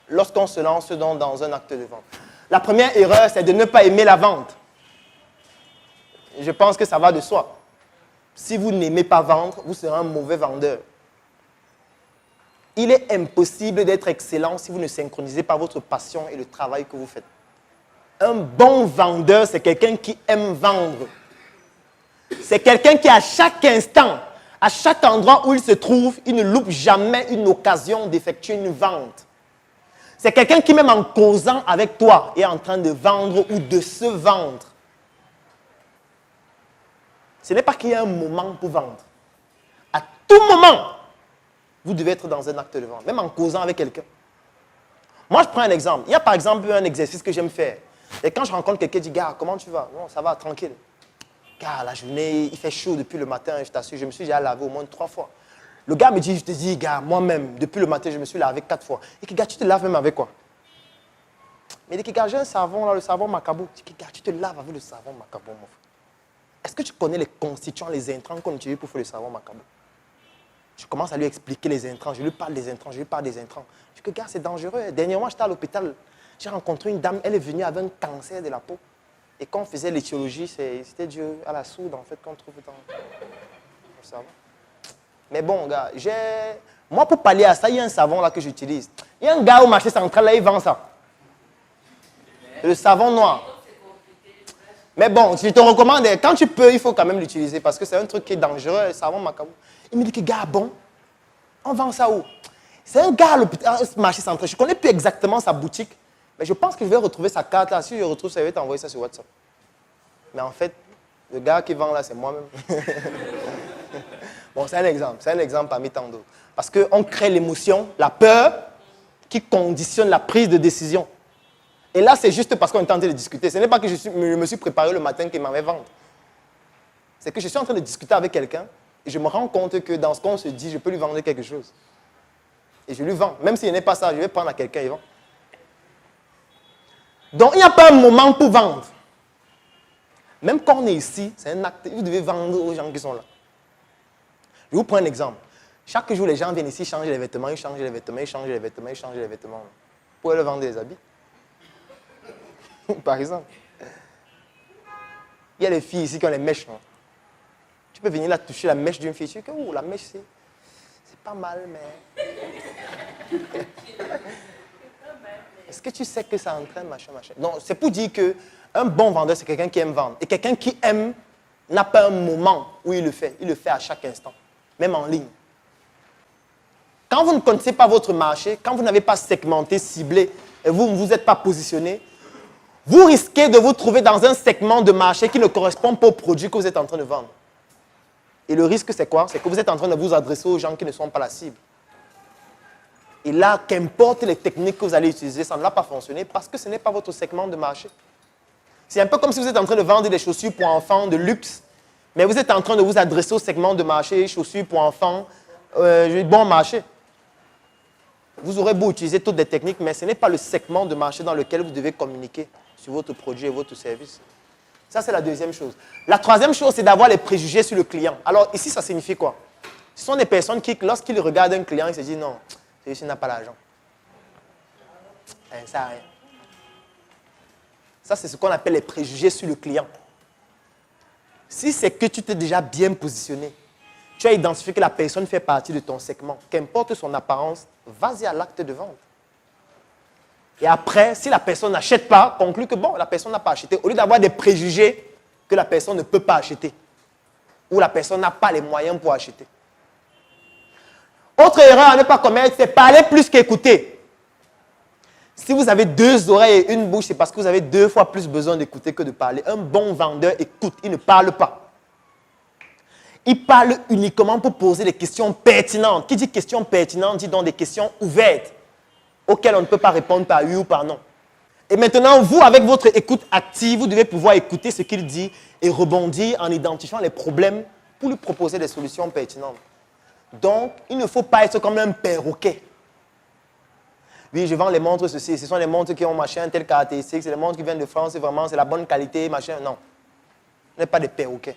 lorsqu'on se lance dans un acte de vente? La première erreur, c'est de ne pas aimer la vente. Je pense que ça va de soi. Si vous n'aimez pas vendre, vous serez un mauvais vendeur. Il est impossible d'être excellent si vous ne synchronisez pas votre passion et le travail que vous faites. Un bon vendeur, c'est quelqu'un qui aime vendre. C'est quelqu'un qui, à chaque instant, à chaque endroit où il se trouve, il ne loupe jamais une occasion d'effectuer une vente. C'est quelqu'un qui, même en causant avec toi, est en train de vendre ou de se vendre. Ce n'est pas qu'il y a un moment pour vendre. À tout moment, vous devez être dans un acte de vente, même en causant avec quelqu'un. Moi, je prends un exemple. Il y a par exemple un exercice que j'aime faire. Et quand je rencontre quelqu'un, je dis, gars, comment tu vas? Non, ça va, tranquille. Gars, la journée, il fait chaud depuis le matin, je t'assure, je me suis déjà lavé au moins 3 fois. Le gars me dit, je te dis, gars, moi-même, depuis le matin, je me suis lavé 4 fois. Et que, gars, tu te laves même avec quoi? Mais il dit, gars, j'ai un savon là, le savon Macabo. Je dis, gars, tu te laves avec le savon Macabo, mon frère. Est-ce que tu connais les constituants, les intrants qu'on utilise pour faire le savon Macabo? Je commence à lui expliquer les intrants, je lui parle des intrants, je lui parle des intrants. Je dis que, gars, c'est dangereux. Dernièrement, j'étais à l'hôpital, j'ai rencontré une dame, elle est venue avec un cancer de la peau. Et quand on faisait l'étiologie, c'était dû à la soude, en fait, qu'on trouve dans le savon. Mais bon, gars, moi, pour pallier à ça, il y a un savon là que j'utilise. Il y a un gars au marché central, là, il vend ça. Le savon noir. Mais bon, je te recommande, quand tu peux, il faut quand même l'utiliser parce que c'est un truc qui est dangereux, le savon Macabo. Il me dit que, gars, bon, on vend ça où? C'est un gars à l'hôpital, marché central. Je ne connais plus exactement sa boutique, mais je pense que je vais retrouver sa carte là. Si je retrouve ça, je vais t'envoyer ça sur WhatsApp. Mais en fait, le gars qui vend là, c'est moi-même. Bon, c'est un exemple parmi tant d'autres. Parce qu'on crée l'émotion, la peur, qui conditionne la prise de décision. Et là, c'est juste parce qu'on est en train de discuter. Ce n'est pas que je me suis préparé le matin qu'il m'avait vendu. C'est que je suis en train de discuter avec quelqu'un et je me rends compte que dans ce qu'on se dit, je peux lui vendre quelque chose. Et je lui vends. Même s'il n'est pas ça, je vais prendre à quelqu'un et vendre. Donc, il n'y a pas un moment pour vendre. Même quand on est ici, c'est un acte. Vous devez vendre aux gens qui sont là. Je vous prends un exemple. Chaque jour, les gens viennent ici changer les vêtements, ils changent les vêtements, ils changent les vêtements, ils changent les vêtements. Vous pouvez leur vendre des habits. Par exemple. Il y a des filles ici qui ont les mèches. Non? Tu peux venir là toucher la mèche d'une fille. Tu dis que la mèche, c'est pas mal, mais... Est-ce que tu sais que ça entraîne, machin. Non, c'est pour dire qu'un bon vendeur, c'est quelqu'un qui aime vendre. Et quelqu'un qui aime n'a pas un moment où il le fait. Il le fait à chaque instant, même en ligne. Quand vous ne connaissez pas votre marché, quand vous n'avez pas segmenté, ciblé, et vous ne vous êtes pas positionné, vous risquez de vous trouver dans un segment de marché qui ne correspond pas au produit que vous êtes en train de vendre. Et le risque, c'est quoi? C'est que vous êtes en train de vous adresser aux gens qui ne sont pas la cible. Et là, qu'importe les techniques que vous allez utiliser, ça ne va pas fonctionner parce que ce n'est pas votre segment de marché. C'est un peu comme si vous êtes en train de vendre des chaussures pour enfants de luxe, mais vous êtes en train de vous adresser au segment de marché, chaussures pour enfants, bon marché. Vous aurez beau utiliser toutes les techniques, mais ce n'est pas le segment de marché dans lequel vous devez communiquer sur votre produit et votre service. Ça, c'est la deuxième chose. La troisième chose, c'est d'avoir les préjugés sur le client. Alors, ici, ça signifie quoi? Ce sont des personnes qui, lorsqu'ils regardent un client, ils se disent non, celui-ci n'a pas l'argent. Ça n'a rien. Ça, c'est ce qu'on appelle les préjugés sur le client. Si c'est que tu t'es déjà bien positionné, tu as identifié que la personne fait partie de ton segment, qu'importe son apparence, vas-y à l'acte de vente. Et après, si la personne n'achète pas, conclue que bon, la personne n'a pas acheté. Au lieu d'avoir des préjugés que la personne ne peut pas acheter, ou la personne n'a pas les moyens pour acheter. Autre erreur à ne pas commettre, c'est parler plus qu'écouter. Si vous avez deux oreilles et une bouche, c'est parce que vous avez 2 fois plus besoin d'écouter que de parler. Un bon vendeur écoute, il ne parle pas. Il parle uniquement pour poser des questions pertinentes. Qui dit questions pertinentes dit donc des questions ouvertes auxquelles on ne peut pas répondre par oui ou par non. Et maintenant, vous, avec votre écoute active, vous devez pouvoir écouter ce qu'il dit et rebondir en identifiant les problèmes pour lui proposer des solutions pertinentes. Donc, il ne faut pas être comme un perroquet. Oui, je vends les montres, ceci. Ce sont les montres qui ont machin, telle caractéristique. C'est les montres qui viennent de France, c'est la bonne qualité, machin. Non. Ce n'est pas des perroquets.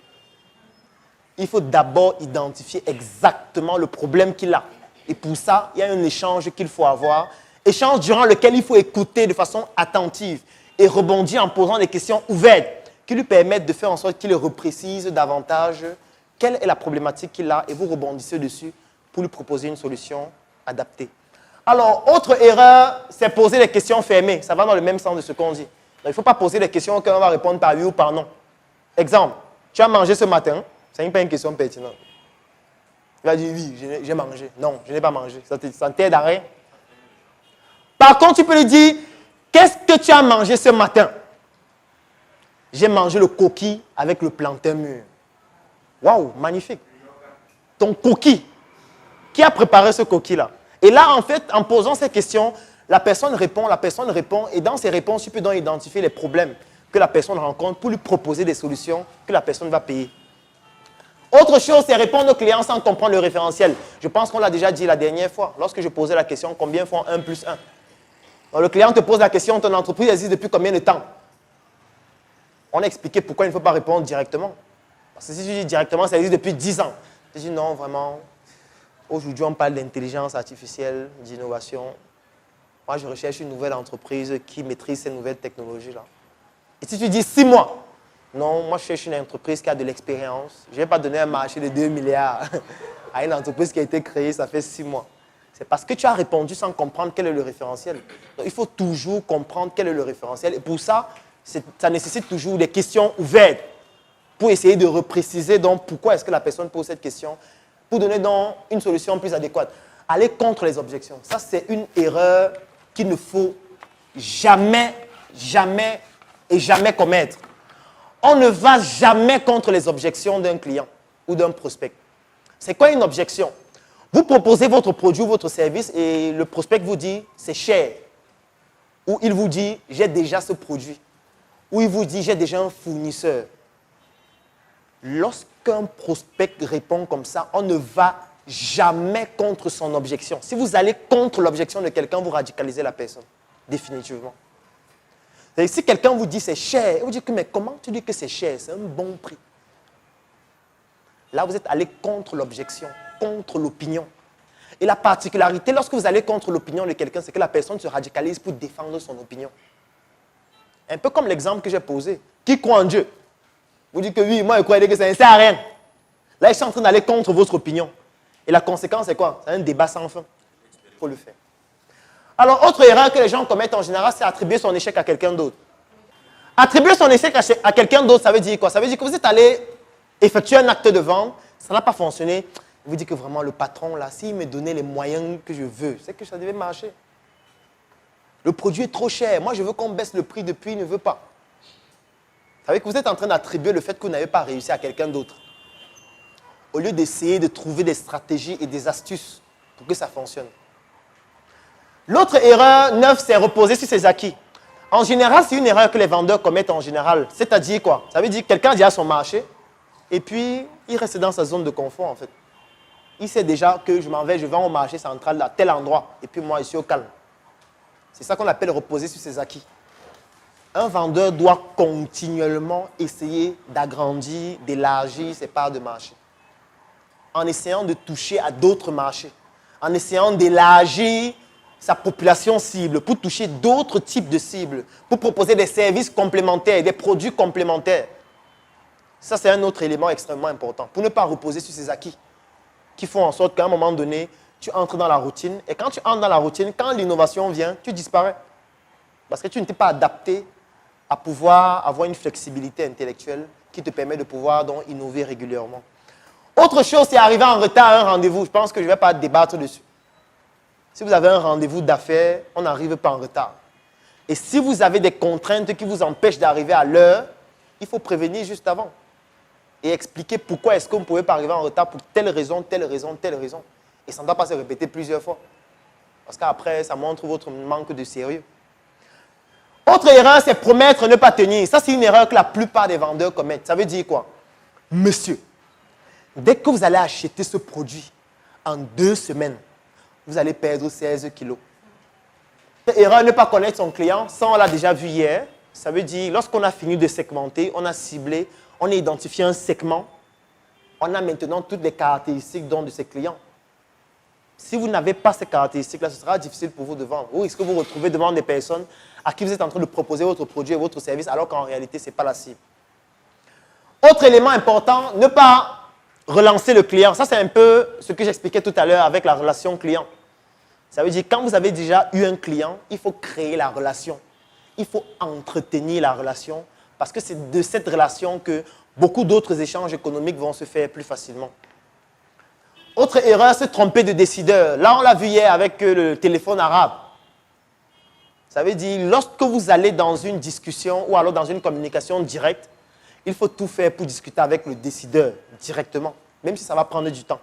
Il faut d'abord identifier exactement le problème qu'il a. Et pour ça, il y a un échange qu'il faut avoir. Échange durant lequel il faut écouter de façon attentive et rebondir en posant des questions ouvertes qui lui permettent de faire en sorte qu'il reprécise davantage quelle est la problématique qu'il a et vous rebondissez dessus pour lui proposer une solution adaptée. Alors, autre erreur, c'est poser des questions fermées. Ça va dans le même sens de ce qu'on dit. Donc, il ne faut pas poser des questions auxquelles on va répondre par oui ou par non. Exemple, tu as mangé ce matin? Ce n'est pas une question pertinente. Il va dire oui, j'ai mangé. Non, je n'ai pas mangé. Ça t'aide à rien. Par contre, tu peux lui dire, qu'est-ce que tu as mangé ce matin? J'ai mangé le coquille avec le plantain mûr. Waouh, magnifique. Ton coquille. Qui a préparé ce coquille-là? Et là, en fait, en posant ces questions, la personne répond, et dans ses réponses, tu peux donc identifier les problèmes que la personne rencontre pour lui proposer des solutions que la personne va payer. Autre chose, c'est répondre aux clients sans comprendre le référentiel. Je pense qu'on l'a déjà dit la dernière fois, lorsque je posais la question, combien font 1 plus 1? Donc, le client te pose la question, ton entreprise existe depuis combien de temps? On a expliqué pourquoi il ne faut pas répondre directement. Parce que si tu dis directement, ça existe depuis 10 ans. Tu dis non, vraiment, aujourd'hui on parle d'intelligence artificielle, d'innovation. Moi, je recherche une nouvelle entreprise qui maîtrise ces nouvelles technologies-là. Et si tu dis 6 mois, non, moi je cherche une entreprise qui a de l'expérience. Je ne vais pas donner un marché de 2 milliards à une entreprise qui a été créée, ça fait 6 mois. C'est parce que tu as répondu sans comprendre quel est le référentiel. Donc, il faut toujours comprendre quel est le référentiel. Et pour ça, ça nécessite toujours des questions ouvertes pour essayer de repréciser donc pourquoi est-ce que la personne pose cette question, pour donner donc une solution plus adéquate. Aller contre les objections. Ça, c'est une erreur qu'il ne faut jamais, jamais et jamais commettre. On ne va jamais contre les objections d'un client ou d'un prospect. C'est quoi une objection? Vous proposez votre produit ou votre service et le prospect vous dit c'est cher. Ou il vous dit j'ai déjà ce produit. Ou il vous dit j'ai déjà un fournisseur. Lorsqu'un prospect répond comme ça, on ne va jamais contre son objection. Si vous allez contre l'objection de quelqu'un, vous radicalisez la personne, définitivement. Et si quelqu'un vous dit c'est cher, vous dites que mais comment tu dis que c'est cher? C'est un bon prix. Là, vous êtes allé contre l'objection, contre l'opinion. Et la particularité, lorsque vous allez contre l'opinion de quelqu'un, c'est que la personne se radicalise pour défendre son opinion. Un peu comme l'exemple que j'ai posé. Qui croit en Dieu? Vous dites que oui, moi je croyais que ça ne sert à rien. Là, je suis en train d'aller contre votre opinion. Et la conséquence, c'est quoi? C'est un débat sans fin. Il faut le faire. Alors, autre erreur que les gens commettent en général, c'est attribuer son échec à quelqu'un d'autre. Attribuer son échec à quelqu'un d'autre, ça veut dire quoi? Ça veut dire que vous êtes allé effectuer un acte de vente, ça n'a pas fonctionné. Vous dites que vraiment le patron, là, s'il me donnait les moyens que je veux, c'est que ça devait marcher. Le produit est trop cher. Moi, je veux qu'on baisse le prix depuis, il ne veut pas. Vous savez que vous êtes en train d'attribuer le fait que vous n'avez pas réussi à quelqu'un d'autre. Au lieu d'essayer de trouver des stratégies et des astuces pour que ça fonctionne. L'autre erreur, 9, c'est reposer sur ses acquis. En général, c'est une erreur que les vendeurs commettent en général. C'est-à-dire quoi? Ça veut dire que quelqu'un a déjà son marché et puis il reste dans sa zone de confort en fait. Il sait déjà que je m'en vais, je vais au marché central à tel endroit et puis moi, je suis au calme. C'est ça qu'on appelle reposer sur ses acquis. Un vendeur doit continuellement essayer d'agrandir, d'élargir ses parts de marché. En essayant de toucher à d'autres marchés. En essayant d'élargir sa population cible pour toucher d'autres types de cibles. Pour proposer des services complémentaires, des produits complémentaires. Ça, c'est un autre élément extrêmement important. Pour ne pas reposer sur ses acquis. Qui font en sorte qu'à un moment donné, tu entres dans la routine. Et quand tu entres dans la routine, quand l'innovation vient, tu disparais. Parce que tu ne t'es pas adapté à pouvoir avoir une flexibilité intellectuelle qui te permet de pouvoir donc innover régulièrement. Autre chose, c'est arriver en retard à un rendez-vous. Je pense que je ne vais pas débattre dessus. Si vous avez un rendez-vous d'affaires, on n'arrive pas en retard. Et si vous avez des contraintes qui vous empêchent d'arriver à l'heure, il faut prévenir juste avant. Et expliquer pourquoi est-ce que vous ne pouvez pas arriver en retard pour telle raison, telle raison, telle raison. Et ça ne doit pas se répéter plusieurs fois. Parce qu'après, ça montre votre manque de sérieux. Autre erreur, c'est promettre, ne pas tenir. Ça, c'est une erreur que la plupart des vendeurs commettent. Ça veut dire quoi? Monsieur, dès que vous allez acheter ce produit, en 2 semaines, vous allez perdre 16 kilos. Erreur, ne pas connaître son client. Ça, on l'a déjà vu hier. Ça veut dire, lorsqu'on a fini de segmenter, on a ciblé, on a identifié un segment, on a maintenant toutes les caractéristiques de ses clients. Si vous n'avez pas ces caractéristiques-là, ce sera difficile pour vous de vendre. Ou est-ce que vous vous retrouvez devant des personnes à qui vous êtes en train de proposer votre produit et votre service alors qu'en réalité, ce n'est pas la cible. Autre élément important, ne pas relancer le client. Ça, c'est un peu ce que j'expliquais tout à l'heure avec la relation client. Ça veut dire quand vous avez déjà eu un client, il faut créer la relation. Il faut entretenir la relation parce que c'est de cette relation que beaucoup d'autres échanges économiques vont se faire plus facilement. Autre erreur, se tromper de décideur. Là, on l'a vu hier avec le téléphone arabe. Ça veut dire, lorsque vous allez dans une discussion ou alors dans une communication directe, il faut tout faire pour discuter avec le décideur directement, même si ça va prendre du temps.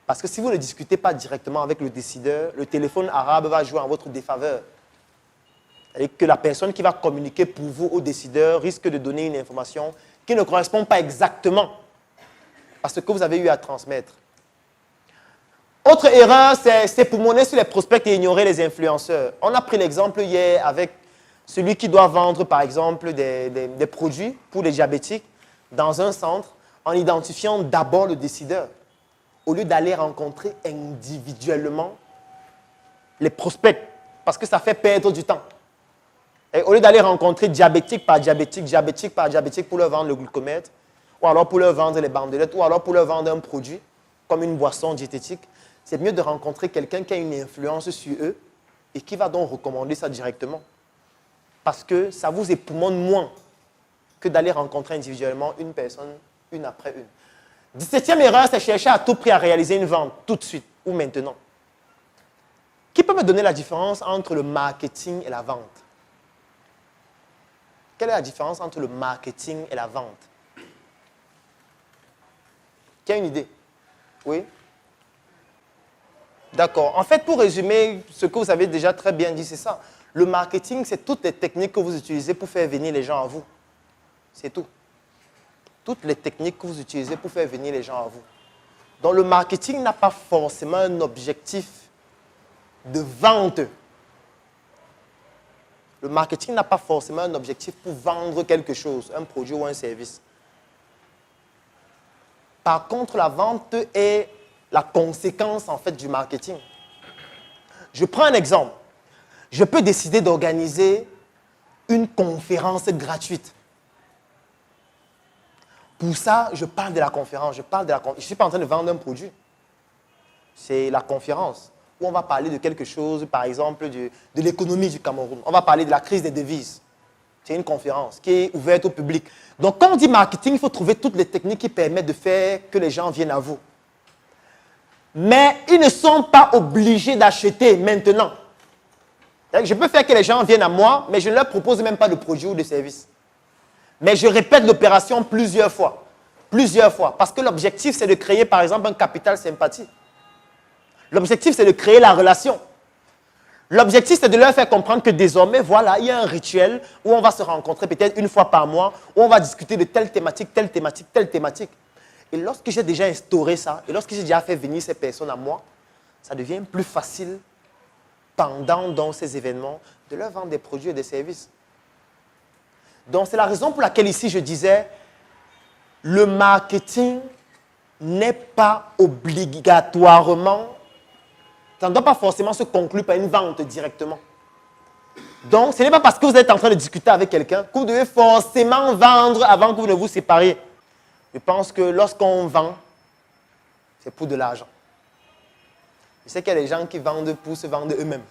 Parce que si vous ne discutez pas directement avec le décideur, le téléphone arabe va jouer en votre défaveur. Et que la personne qui va communiquer pour vous au décideur risque de donner une information qui ne correspond pas exactement à ce que vous avez eu à transmettre. Autre erreur, c'est poumonner sur les prospects et ignorer les influenceurs. On a pris l'exemple hier avec celui qui doit vendre, par exemple, des produits pour les diabétiques dans un centre en identifiant d'abord le décideur, au lieu d'aller rencontrer individuellement les prospects, parce que ça fait perdre du temps. Et au lieu d'aller rencontrer diabétique par diabétique, diabétique par diabétique pour leur vendre le glucomètre, ou alors pour leur vendre les bandelettes, ou alors pour leur vendre un produit, comme une boisson diététique, c'est mieux de rencontrer quelqu'un qui a une influence sur eux et qui va donc recommander ça directement. Parce que ça vous époumonne moins que d'aller rencontrer individuellement une personne, une après une. 17e erreur, c'est chercher à tout prix à réaliser une vente, tout de suite ou maintenant. Qui peut me donner la différence entre le marketing et la vente? Quelle est la différence entre le marketing et la vente? Qui a une idée? Oui? D'accord. En fait, pour résumer, ce que vous avez déjà très bien dit, c'est ça. Le marketing, c'est toutes les techniques que vous utilisez pour faire venir les gens à vous. C'est tout. toutes les techniques que vous utilisez pour faire venir les gens à vous. Donc le marketing n'a pas forcément un objectif de vente. Le marketing n'a pas forcément un objectif pour vendre quelque chose, un produit ou un service. Par contre, la vente est la conséquence en fait du marketing. Je prends un exemple. Je peux décider d'organiser une conférence gratuite. Pour ça, je parle de la conférence. Je ne suis pas en train de vendre un produit. C'est la conférence où on va parler de quelque chose, par exemple, de l'économie du Cameroun. On va parler de la crise des devises. C'est une conférence qui est ouverte au public. Donc, quand on dit marketing, il faut trouver toutes les techniques qui permettent de faire que les gens viennent à vous. Mais ils ne sont pas obligés d'acheter maintenant. Je peux faire que les gens viennent à moi, mais je ne leur propose même pas de produit ou de service. Mais je répète l'opération plusieurs fois. Plusieurs fois. Parce que l'objectif, c'est de créer, par exemple, un capital sympathie. L'objectif, c'est de créer la relation. L'objectif, c'est de leur faire comprendre que désormais, voilà, il y a un rituel où on va se rencontrer peut-être une fois par mois, où on va discuter de telle thématique, telle thématique, telle thématique. Et lorsque j'ai déjà instauré ça, et lorsque j'ai déjà fait venir ces personnes à moi, ça devient plus facile pendant ces événements de leur vendre des produits et des services. Donc, c'est la raison pour laquelle ici, je disais, le marketing n'est pas obligatoirement, ça ne doit pas forcément se conclure par une vente directement. Donc, ce n'est pas parce que vous êtes en train de discuter avec quelqu'un que vous devez forcément vendre avant que vous ne vous sépariez. Je pense que lorsqu'on vend, c'est pour de l'argent. Je sais qu'il y a des gens qui vendent pour se vendre eux-mêmes,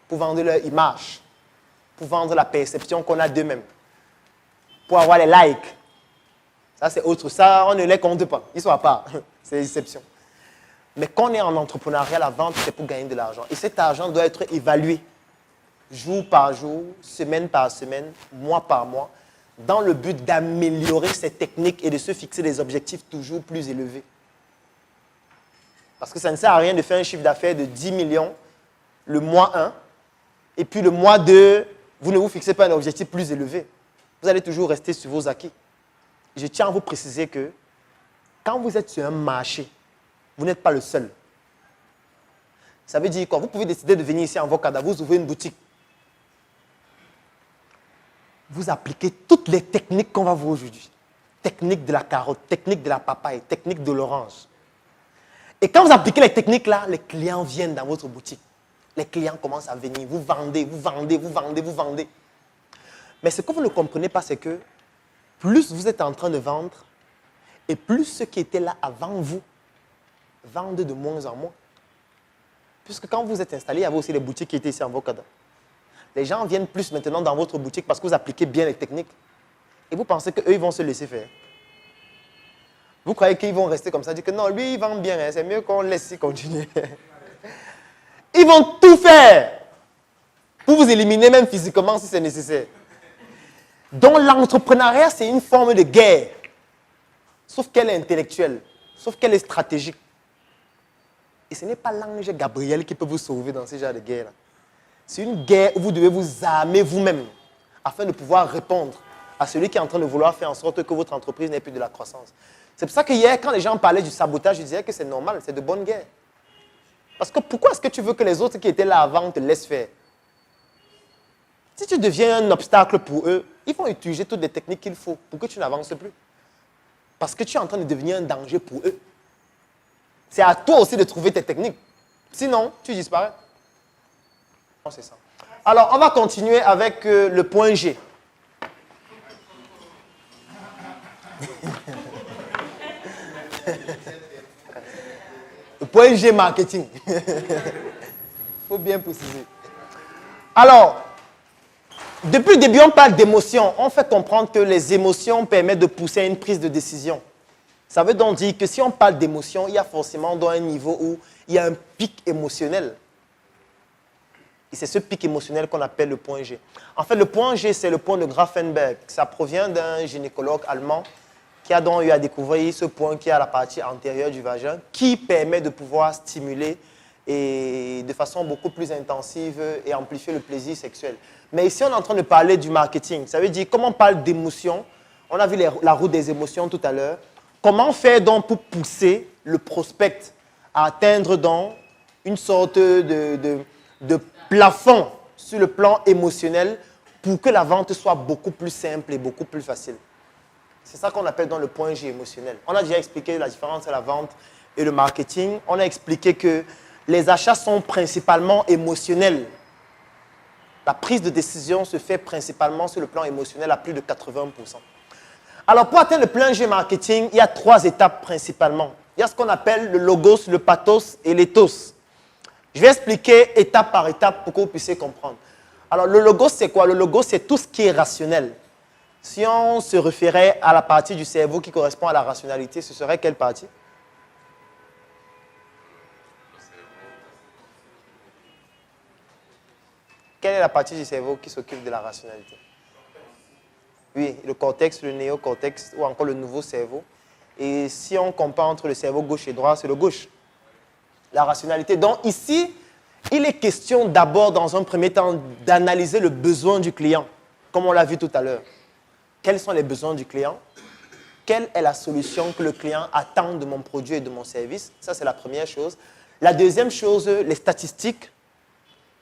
pour vendre leur image, pour vendre la perception qu'on a d'eux-mêmes, pour avoir les likes. Ça, c'est autre. Ça, on ne les compte pas. Ils sont à part. C'est l'exception. Mais quand on est en entrepreneuriat, la vente, c'est pour gagner de l'argent. Et cet argent doit être évalué jour par jour, semaine par semaine, mois par mois, dans le but d'améliorer ces techniques et de se fixer des objectifs toujours plus élevés. Parce que ça ne sert à rien de faire un chiffre d'affaires de 10 millions le mois 1, et puis le mois 2, vous ne vous fixez pas un objectif plus élevé. Vous allez toujours rester sur vos acquis. Je tiens à vous préciser que quand vous êtes sur un marché, vous n'êtes pas le seul. Ça veut dire quoi? Vous pouvez décider de venir ici en Vocada, vous ouvrez une boutique. Vous appliquez toutes les techniques qu'on va voir aujourd'hui. Technique de la carotte, technique de la papaye, technique de l'orange. Et quand vous appliquez les techniques là, les clients viennent dans votre boutique. Les clients commencent à venir, vous vendez, vous vendez, vous vendez, vous vendez. Mais ce que vous ne comprenez pas, c'est que plus vous êtes en train de vendre, et plus ceux qui étaient là avant vous vendent de moins en moins. Puisque quand vous êtes installé, il y avait aussi les boutiques qui étaient ici en Vocada. Les gens viennent plus maintenant dans votre boutique parce que vous appliquez bien les techniques. Et vous pensez qu'eux, ils vont se laisser faire. Vous croyez qu'ils vont rester comme ça, dire que non, lui, il vend bien, hein, c'est mieux qu'on laisse continuer. Ils vont tout faire pour vous éliminer, même physiquement, si c'est nécessaire. Donc, l'entrepreneuriat, c'est une forme de guerre. Sauf qu'elle est intellectuelle, sauf qu'elle est stratégique. Et ce n'est pas l'ange Gabriel qui peut vous sauver dans ce genre de guerre-là. C'est une guerre où vous devez vous armer vous-même afin de pouvoir répondre à celui qui est en train de vouloir faire en sorte que votre entreprise n'ait plus de la croissance. C'est pour ça que hier, quand les gens parlaient du sabotage, je disais que c'est normal, c'est de bonne guerre. Parce que pourquoi est-ce que tu veux que les autres qui étaient là avant te laissent faire? Si tu deviens un obstacle pour eux, ils vont utiliser toutes les techniques qu'il faut pour que tu n'avances plus. Parce que tu es en train de devenir un danger pour eux. C'est à toi aussi de trouver tes techniques. Sinon, tu disparais. C'est ça. Alors, on va continuer avec le point G. Le point G marketing. Il faut bien préciser. Alors, depuis le début, on parle d'émotions. On fait comprendre que les émotions permettent de pousser à une prise de décision. Ça veut donc dire que si on parle d'émotions, il y a forcément dans un niveau où il y a un pic émotionnel. Et c'est ce pic émotionnel qu'on appelle le point G. En fait, le point G, c'est le point de Grafenberg. Ça provient d'un gynécologue allemand qui a donc eu à découvrir ce point qui est à la partie antérieure du vagin, qui permet de pouvoir stimuler et de façon beaucoup plus intensive et amplifier le plaisir sexuel. Mais ici, on est en train de parler du marketing. Ça veut dire, comme on parle d'émotion, On a vu la route des émotions tout à l'heure. Comment faire donc pour pousser le prospect à atteindre donc une sorte de plafond sur le plan émotionnel pour que la vente soit beaucoup plus simple et beaucoup plus facile. C'est ça qu'on appelle dans le point G émotionnel. On a déjà expliqué la différence entre la vente et le marketing. On a expliqué que les achats sont principalement émotionnels. La prise de décision se fait principalement sur le plan émotionnel à plus de 80%. Alors, pour atteindre le plan G marketing, il y a 3 étapes principalement. Il y a ce qu'on appelle le logos, le pathos et l'éthos. Je vais expliquer étape par étape pour que vous puissiez comprendre. Alors, le logos, c'est quoi? Le logos, c'est tout ce qui est rationnel. Si on se référait à la partie du cerveau qui correspond à la rationalité, ce serait quelle partie? Quelle est la partie du cerveau qui s'occupe de la rationalité? Oui, le cortex, le néocortex ou encore le nouveau cerveau. Et si on compare entre le cerveau gauche et droit, c'est le gauche. La rationalité. Donc ici, il est question d'abord, dans un premier temps, d'analyser le besoin du client, comme on l'a vu tout à l'heure. Quels sont les besoins du client? Quelle est la solution que le client attend de mon produit et de mon service? Ça, c'est la première chose. La deuxième chose, les statistiques.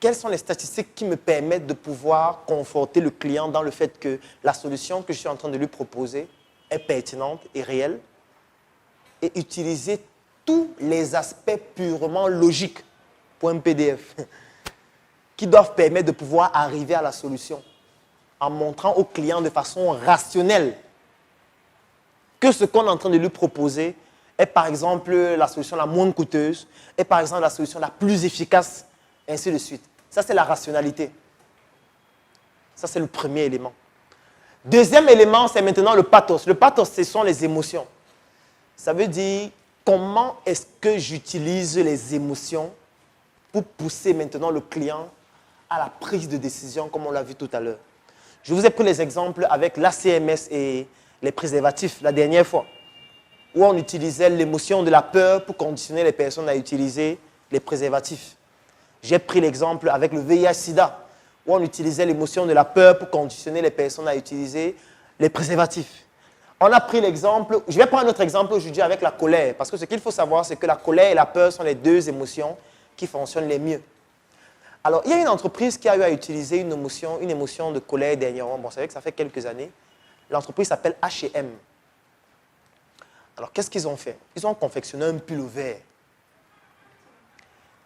Quelles sont les statistiques qui me permettent de pouvoir conforter le client dans le fait que la solution que je suis en train de lui proposer est pertinente et réelle? Et utiliser tous les aspects purement logiques pour un PDF qui doivent permettre de pouvoir arriver à la solution en montrant au client de façon rationnelle que ce qu'on est en train de lui proposer est par exemple la solution la moins coûteuse, est par exemple la solution la plus efficace, ainsi de suite. Ça, c'est la rationalité. Ça, c'est le premier élément. Deuxième élément, c'est maintenant le pathos. Le pathos, ce sont les émotions. Ça veut dire comment est-ce que j'utilise les émotions pour pousser maintenant le client à la prise de décision, comme on l'a vu tout à l'heure. Je vous ai pris les exemples avec l'ACMS et les préservatifs la dernière fois, où on utilisait l'émotion de la peur pour conditionner les personnes à utiliser les préservatifs. J'ai pris l'exemple avec le VIH-Sida, où on utilisait l'émotion de la peur pour conditionner les personnes à utiliser les préservatifs. On a pris l'exemple, je vais prendre un autre exemple aujourd'hui avec la colère, parce que ce qu'il faut savoir, c'est que la colère et la peur sont les 2 émotions qui fonctionnent les mieux. Alors, il y a une entreprise qui a eu à utiliser une émotion de colère dernièrement. Bon, c'est vrai que ça fait quelques années. L'entreprise s'appelle H&M. Alors, qu'est-ce qu'ils ont fait? Ils ont confectionné un pull vert.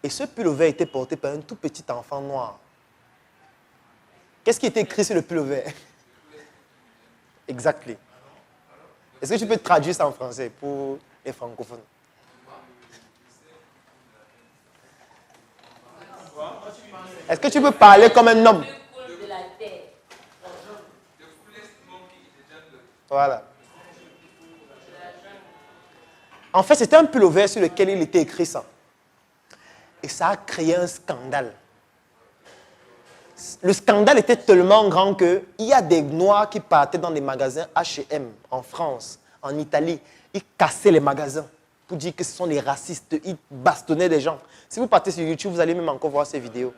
Et ce pull vert était porté par un tout petit enfant noir. Qu'est-ce qui était écrit sur le pull vert? Exactly. Est-ce que tu peux traduire ça en français pour les francophones? Est-ce que tu peux parler comme un homme? Voilà. En fait, c'était un pullover sur lequel il était écrit ça. Et ça a créé un scandale. Le scandale était tellement grand qu'il y a des Noirs qui partaient dans des magasins H&M en France, en Italie. Ils cassaient les magasins pour dire que ce sont des racistes. Ils bastonnaient des gens. Si vous partez sur YouTube, vous allez même encore voir ces vidéos.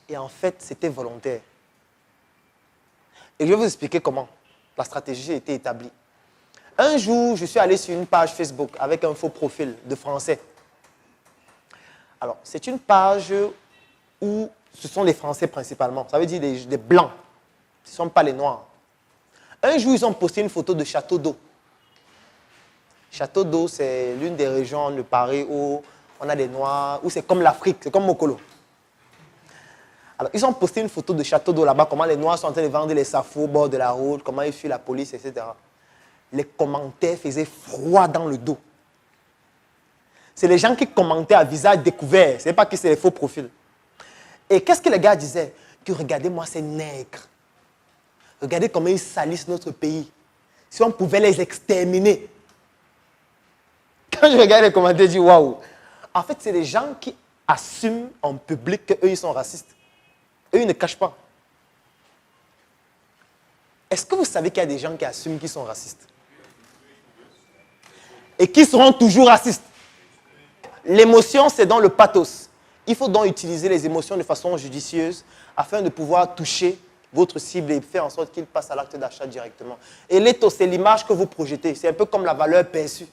Et en fait, c'était volontaire. Et je vais vous expliquer comment la stratégie a été établie. Un jour, je suis allé sur une page Facebook avec un faux profil de français. Alors, c'est une page où ce sont les Français principalement. Ça veut dire des Blancs. Ce ne sont pas les Noirs. Un jour, ils ont posté une photo de Château d'Eau. Château d'Eau, c'est l'une des régions de Paris où on a des Noirs, où c'est comme l'Afrique, c'est comme Mokolo. Alors, ils ont posté une photo de Château d'Eau là-bas, comment les Noirs sont en train de vendre les safos au bord de la route, comment ils fuient la police, etc. Les commentaires faisaient froid dans le dos. C'est les gens qui commentaient à visage découvert. Ce n'est pas que c'est les faux profils. Et qu'est-ce que les gars disaient? Que regardez-moi ces nègres. Regardez comment ils salissent notre pays. Si on pouvait les exterminer. Quand je regarde les commentaires, je dis waouh. En fait, c'est les gens qui assument en public qu'eux, ils sont racistes. Eux, ils ne cachent pas. Est-ce que vous savez qu'il y a des gens qui assument qu'ils sont racistes? Et qui seront toujours racistes? L'émotion, c'est dans le pathos. Il faut donc utiliser les émotions de façon judicieuse afin de pouvoir toucher votre cible et faire en sorte qu'il passe à l'acte d'achat directement. Et l'étau, c'est l'image que vous projetez. C'est un peu comme la valeur perçue.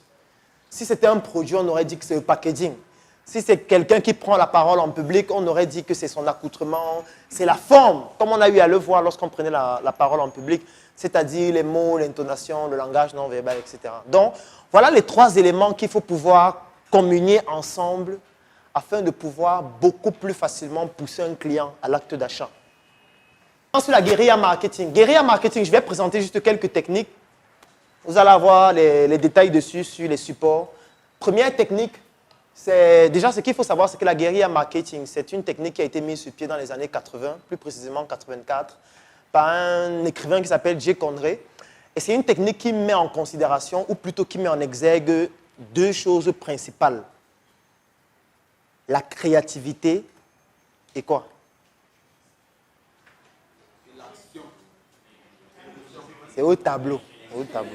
Si c'était un produit, on aurait dit que c'est le packaging. Si c'est quelqu'un qui prend la parole en public, on aurait dit que c'est son accoutrement, c'est la forme, comme on a eu à le voir lorsqu'on prenait la parole en public, c'est-à-dire les mots, l'intonation, le langage non verbal, etc. Donc, voilà les 3 éléments qu'il faut pouvoir communier ensemble afin de pouvoir beaucoup plus facilement pousser un client à l'acte d'achat. Ensuite, la guérilla marketing. Guérilla marketing, je vais présenter juste quelques techniques. Vous allez avoir les détails dessus sur les supports. Première technique, déjà ce qu'il faut savoir, c'est que la guérilla marketing, c'est une technique qui a été mise sur pied dans les années 80, plus précisément 84, par un écrivain qui s'appelle Jay Conray. Et c'est une technique qui met en considération, ou plutôt qui met en exergue, 2 choses principales. La créativité et quoi? C'est au tableau. Au tableau.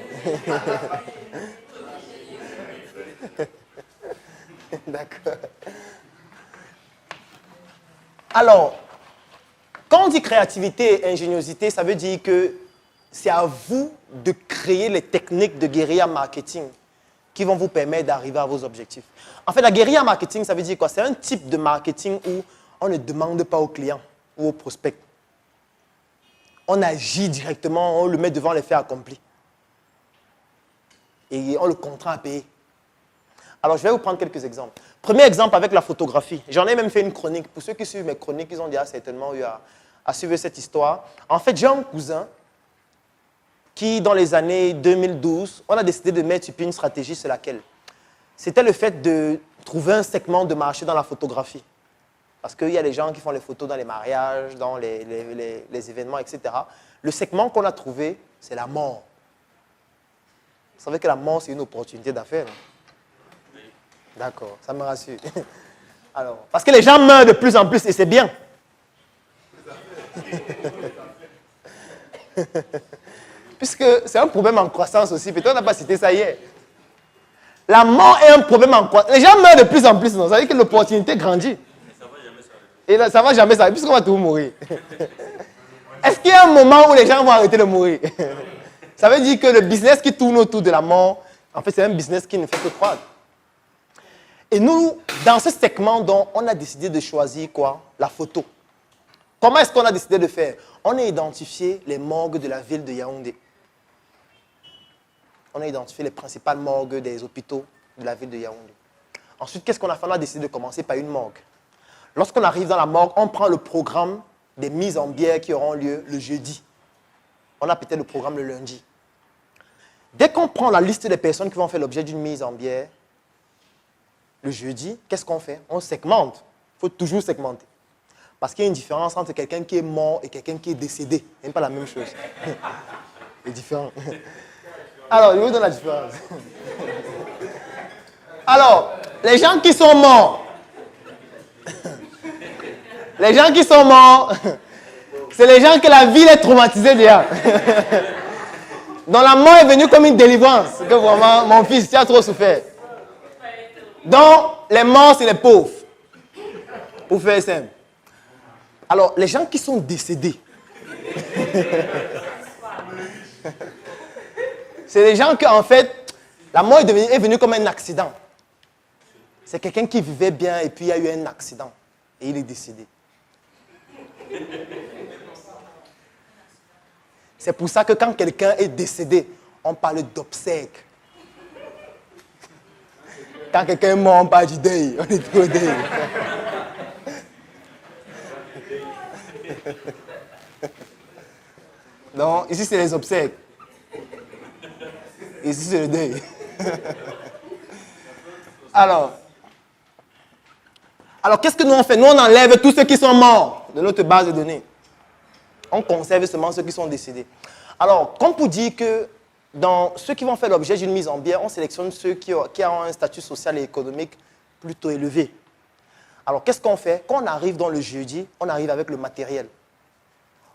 D'accord. Alors, quand on dit créativité et ingéniosité, ça veut dire que c'est à vous de créer les techniques de guérilla marketing qui vont vous permettre d'arriver à vos objectifs. En fait, la guérilla marketing, ça veut dire quoi? C'est un type de marketing où on ne demande pas au client ou au prospect. On agit directement, on le met devant les faits accomplis. Et on le contraint à payer. Alors, je vais vous prendre quelques exemples. Premier exemple avec la photographie. J'en ai même fait une chronique. Pour ceux qui suivent mes chroniques, ils ont déjà certainement eu à suivre cette histoire. En fait, j'ai un cousin qui, dans les années 2012, on a décidé de mettre sur pied une stratégie, c'est laquelle? C'était le fait de trouver un segment de marché dans la photographie. Parce qu'il y a des gens qui font les photos dans les mariages, dans les événements, etc. Le segment qu'on a trouvé, c'est la mort. Vous savez que la mort, c'est une opportunité d'affaires. D'accord, ça me rassure. Alors, parce que les gens meurent de plus en plus et c'est bien. Puisque c'est un problème en croissance aussi. Peut-être on n'a pas cité ça hier. La mort est un problème en croissance. Les gens meurent de plus en plus. Non? Ça veut dire que l'opportunité grandit. Et là, ça ne va jamais s'arrêter, puisqu'on va tous mourir. Est-ce qu'il y a un moment où les gens vont arrêter de mourir? Ça veut dire que le business qui tourne autour de la mort, en fait, c'est un business qui ne fait que croître. Et nous, dans ce segment, donc, on a décidé de choisir quoi? La photo. Comment est-ce qu'on a décidé de faire? On a identifié les morgues de la ville de Yaoundé. On a identifié les principales morgues des hôpitaux de la ville de Yaoundé. Ensuite, qu'est-ce qu'on a fait? On a décidé de commencer par une morgue. Lorsqu'on arrive dans la morgue, on prend le programme des mises en bière qui auront lieu le jeudi. On a peut-être le programme le lundi. Dès qu'on prend la liste des personnes qui vont faire l'objet d'une mise en bière, le jeudi, qu'est-ce qu'on fait? On segmente. Il faut toujours segmenter. Parce qu'il y a une différence entre quelqu'un qui est mort et quelqu'un qui est décédé. Ce n'est pas la même chose. C'est différent. Alors, je vous donne la différence. Alors, les gens qui sont morts, c'est les gens que la vie les traumatisée déjà. Donc la mort est venue comme une délivrance. Que vraiment, mon fils, tu as trop souffert. Donc, les morts, c'est les pauvres. Pour faire simple. Alors, les gens qui sont décédés, c'est les gens qui, en fait, la mort est venue comme un accident. C'est quelqu'un qui vivait bien et puis il y a eu un accident. Et il est décédé. C'est pour ça que quand quelqu'un est décédé, on parle d'obsèques. Quand quelqu'un est mort, on parle du deuil. On est au deuil. Non, ici c'est les obsèques. Ici c'est le deuil. Alors qu'est-ce que nous on fait? Nous on enlève tous ceux qui sont morts de notre base de données. On conserve seulement ceux qui sont décédés. Alors, comme pour dire que dans ceux qui vont faire l'objet d'une mise en bière, on sélectionne ceux qui ont un statut social et économique plutôt élevé. Alors, qu'est-ce qu'on fait? Quand on arrive dans le jeudi, on arrive avec le matériel.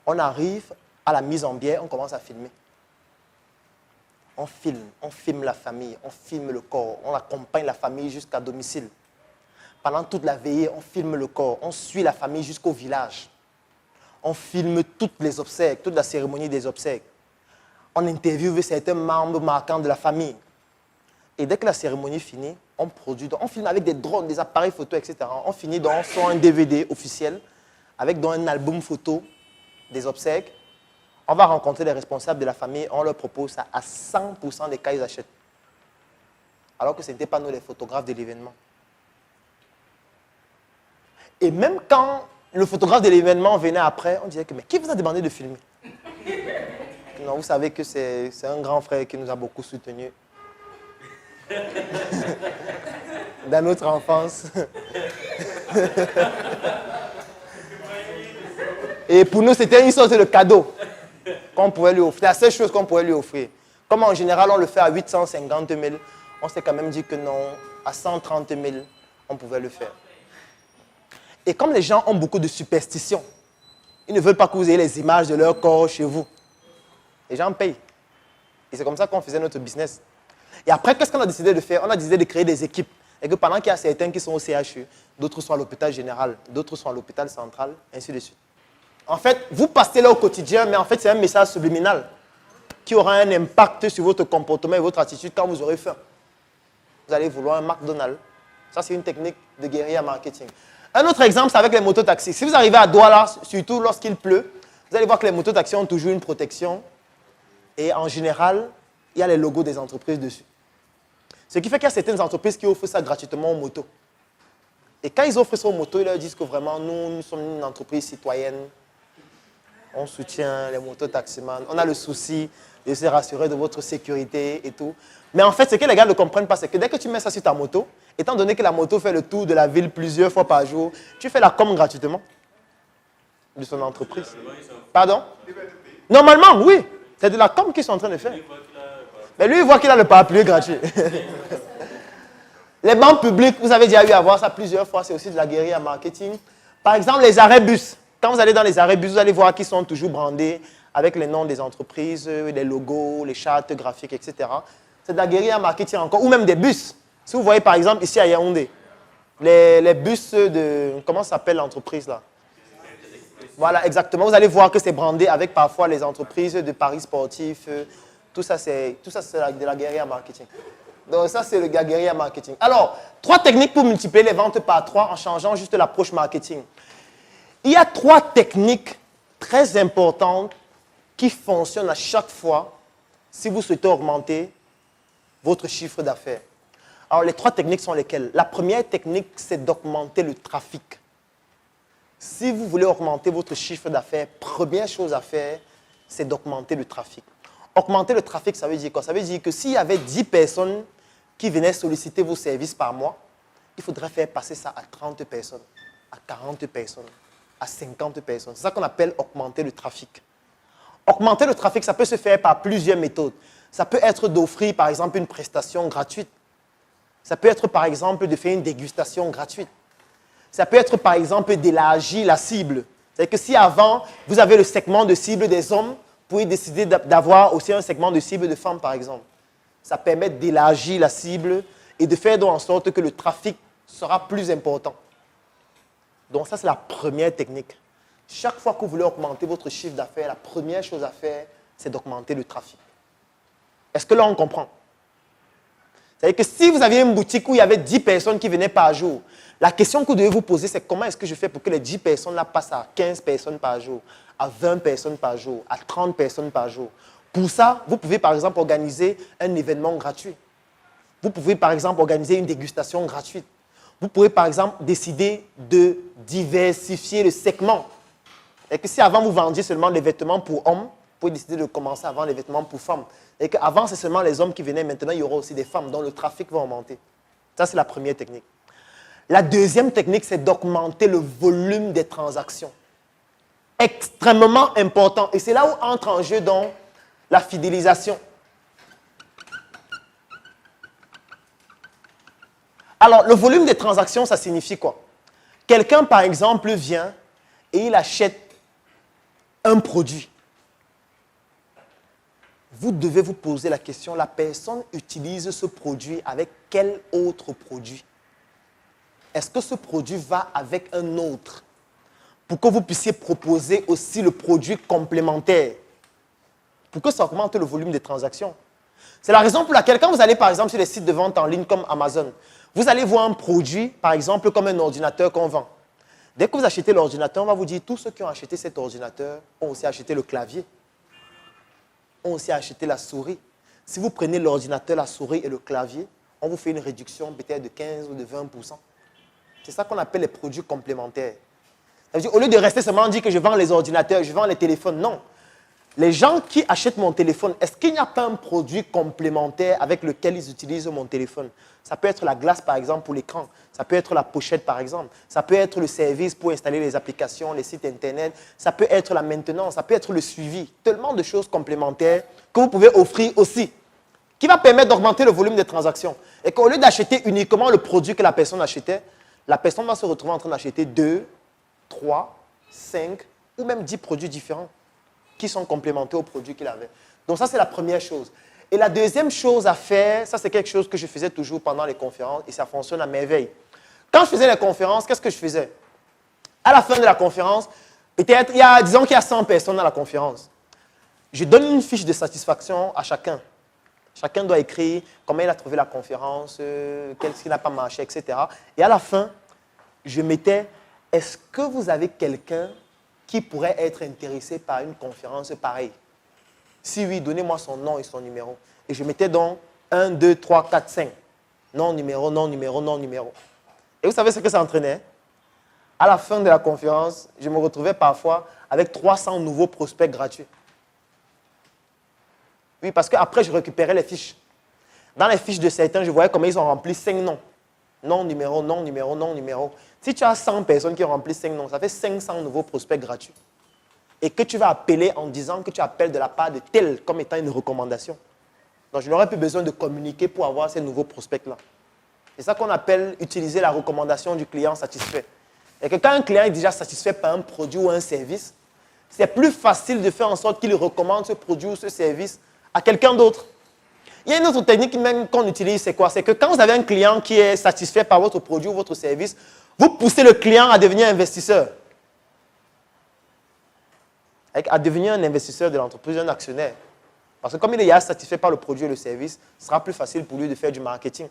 On arrive à la mise en bière, on commence à filmer. On filme la famille, on filme le corps, on accompagne la famille jusqu'à domicile. Pendant toute la veillée, on filme le corps, on suit la famille jusqu'au village. On filme toutes les obsèques, toute la cérémonie des obsèques. On interviewe certains membres marquants de la famille. Et dès que la cérémonie finit, on produit, on filme avec des drones, des appareils photo, etc. On finit donc sur un DVD officiel, avec donc un album photo des obsèques. On va rencontrer les responsables de la famille, on leur propose ça à 100% des cas, ils achètent. Alors que ce n'était pas nous les photographes de l'événement. Et même quand le photographe de l'événement venait après, on disait que mais qui vous a demandé de filmer? Non, vous savez que c'est un grand frère qui nous a beaucoup soutenus. Dans notre enfance. Et pour nous, c'était une sorte de cadeau qu'on pouvait lui offrir. La seule chose qu'on pouvait lui offrir. Comme en général, on le fait à 850 000, on s'est quand même dit que non, à 130 000, on pouvait le faire. Et comme les gens ont beaucoup de superstitions, ils ne veulent pas que vous ayez les images de leur corps chez vous. Les gens payent. Et c'est comme ça qu'on faisait notre business. Et après, qu'est-ce qu'on a décidé de faire? On a décidé de créer des équipes. Et que pendant qu'il y a certains qui sont au CHU, d'autres sont à l'hôpital général, d'autres sont à l'hôpital central, ainsi de suite. En fait, vous passez là au quotidien, mais en fait, c'est un message subliminal qui aura un impact sur votre comportement et votre attitude quand vous aurez faim. Vous allez vouloir un McDonald's. Ça, c'est une technique de guérilla marketing. Un autre exemple, c'est avec les mototaxis. Si vous arrivez à Douala, surtout lorsqu'il pleut, vous allez voir que les mototaxis ont toujours une protection. Et en général, il y a les logos des entreprises dessus. Ce qui fait qu'il y a certaines entreprises qui offrent ça gratuitement aux motos. Et quand ils offrent ça aux motos, ils leur disent que vraiment, nous sommes une entreprise citoyenne. On soutient les mototaximans. On a le souci de se rassurer de votre sécurité et tout. Mais en fait, ce que les gars ne comprennent pas, c'est que dès que tu mets ça sur ta moto, étant donné que la moto fait le tour de la ville plusieurs fois par jour, tu fais la com gratuitement de son entreprise. Pardon? Normalement, oui. C'est de la com qu'ils sont en train de faire. Mais lui, il voit qu'il a le parapluie gratuit. Les banques publiques, vous avez déjà eu à voir ça plusieurs fois, c'est aussi de la guérilla marketing. Par exemple, les arrêts bus. Quand vous allez dans les arrêts bus, vous allez voir qu'ils sont toujours brandés avec les noms des entreprises, les logos, les chartes graphiques, etc. C'est de la guérilla marketing encore, ou même des bus. Si vous voyez par exemple ici à Yaoundé, les bus de... Comment s'appelle l'entreprise là? Voilà, exactement. Vous allez voir que c'est brandé avec parfois les entreprises de paris sportifs. Tout ça, c'est de la guérilla marketing. Donc ça, c'est le guérilla marketing. Alors, 3 techniques pour multiplier les ventes par 3 en changeant juste l'approche marketing. Il y a 3 techniques très importantes qui fonctionnent à chaque fois si vous souhaitez augmenter votre chiffre d'affaires. Alors, les 3 techniques sont lesquelles? La première technique, c'est d'augmenter le trafic. Si vous voulez augmenter votre chiffre d'affaires, première chose à faire, c'est d'augmenter le trafic. Augmenter le trafic, ça veut dire quoi? Ça veut dire que s'il y avait 10 personnes qui venaient solliciter vos services par mois, il faudrait faire passer ça à 30 personnes, à 40 personnes, à 50 personnes. C'est ça qu'on appelle augmenter le trafic. Augmenter le trafic, ça peut se faire par plusieurs méthodes. Ça peut être d'offrir, par exemple, une prestation gratuite. Ça peut être, par exemple, de faire une dégustation gratuite. Ça peut être, par exemple, d'élargir la cible. C'est-à-dire que si avant, vous avez le segment de cible des hommes, vous pouvez décider d'avoir aussi un segment de cible de femmes, par exemple. Ça permet d'élargir la cible et de faire donc en sorte que le trafic sera plus important. Donc ça, c'est la première technique. Chaque fois que vous voulez augmenter votre chiffre d'affaires, la première chose à faire, c'est d'augmenter le trafic. Est-ce que là, on comprend? C'est-à-dire que si vous aviez une boutique où il y avait 10 personnes qui venaient par jour, la question que vous devez vous poser, c'est comment est-ce que je fais pour que les 10 personnes-là passent à 15 personnes par jour, à 20 personnes par jour, à 30 personnes par jour. Pour ça, vous pouvez par exemple organiser un événement gratuit. Vous pouvez par exemple organiser une dégustation gratuite. Vous pouvez par exemple décider de diversifier le segment. Et que si avant vous vendiez seulement des vêtements pour hommes, vous pouvez décider de commencer à vendre les vêtements pour femmes. Et qu'avant, c'est seulement les hommes qui venaient, maintenant, il y aura aussi des femmes, dont le trafic va augmenter. Ça, c'est la première technique. La deuxième technique, c'est d'augmenter le volume des transactions. Extrêmement important. Et c'est là où entre en jeu donc la fidélisation. Alors, le volume des transactions, ça signifie quoi? Quelqu'un, par exemple, vient et il achète un produit. Vous devez vous poser la question, la personne utilise ce produit avec quel autre produit? Est-ce que ce produit va avec un autre? pour que vous puissiez proposer aussi le produit complémentaire, pour que ça augmente le volume des transactions. C'est la raison pour laquelle, quand vous allez par exemple sur les sites de vente en ligne comme Amazon, vous allez voir un produit, par exemple comme un ordinateur qu'on vend. Dès que vous achetez l'ordinateur, on va vous dire tous ceux qui ont acheté cet ordinateur ont aussi acheté le clavier, ont aussi acheté la souris. Si vous prenez l'ordinateur, la souris et le clavier, on vous fait une réduction peut-être de 15 ou de 20%. C'est ça qu'on appelle les produits complémentaires. Ça veut dire, au lieu de rester seulement dire que je vends les ordinateurs, je vends les téléphones, non. Les gens qui achètent mon téléphone, est-ce qu'il n'y a pas un produit complémentaire avec lequel ils utilisent mon téléphone? Ça peut être la glace, par exemple, pour l'écran. Ça peut être la pochette, par exemple. Ça peut être le service pour installer les applications, les sites Internet. Ça peut être la maintenance. Ça peut être le suivi. Tellement de choses complémentaires que vous pouvez offrir aussi, qui va permettre d'augmenter le volume des transactions. Et qu'au lieu d'acheter uniquement le produit que la personne achetait, la personne va se retrouver en train d'acheter 2, 3, 5 ou même 10 produits différents qui sont complémentaires aux produits qu'il avait. Donc ça, c'est la première chose. Et la deuxième chose à faire, ça c'est quelque chose que je faisais toujours pendant les conférences et ça fonctionne à merveille. Quand je faisais les conférences, qu'est-ce que je faisais? À la fin de la conférence, peut-être, disons qu'il y a 100 personnes à la conférence. Je donne une fiche de satisfaction à chacun. Chacun doit écrire comment il a trouvé la conférence, qu'est-ce qui n'a pas marché, etc. Et à la fin, je mettais, est-ce que vous avez quelqu'un qui pourrait être intéressé par une conférence pareille? Si oui, donnez-moi son nom et son numéro. Et je mettais donc 1, 2, 3, 4, 5. Nom, numéro, nom, numéro, nom, numéro. Et vous savez ce que ça entraînait? À la fin de la conférence, je me retrouvais parfois avec 300 nouveaux prospects gratuits. Oui, parce qu'après, je récupérais les fiches. Dans les fiches de certains, je voyais comment ils ont rempli 5 noms. Nom, numéro, nom, numéro, nom, numéro. Si tu as 100 personnes qui ont rempli 5 noms, ça fait 500 nouveaux prospects gratuits. Et que tu vas appeler en disant que tu appelles de la part de tel comme étant une recommandation. Donc, je n'aurais plus besoin de communiquer pour avoir ces nouveaux prospects-là. C'est ça qu'on appelle utiliser la recommandation du client satisfait. Et que quand un client est déjà satisfait par un produit ou un service, c'est plus facile de faire en sorte qu'il recommande ce produit ou ce service à quelqu'un d'autre. Il y a une autre technique même qu'on utilise, c'est quoi? C'est que quand vous avez un client qui est satisfait par votre produit ou votre service, vous poussez le client à devenir investisseur. À devenir un investisseur de l'entreprise, un actionnaire. Parce que comme il est déjà satisfait par le produit et le service, ce sera plus facile pour lui de faire du marketing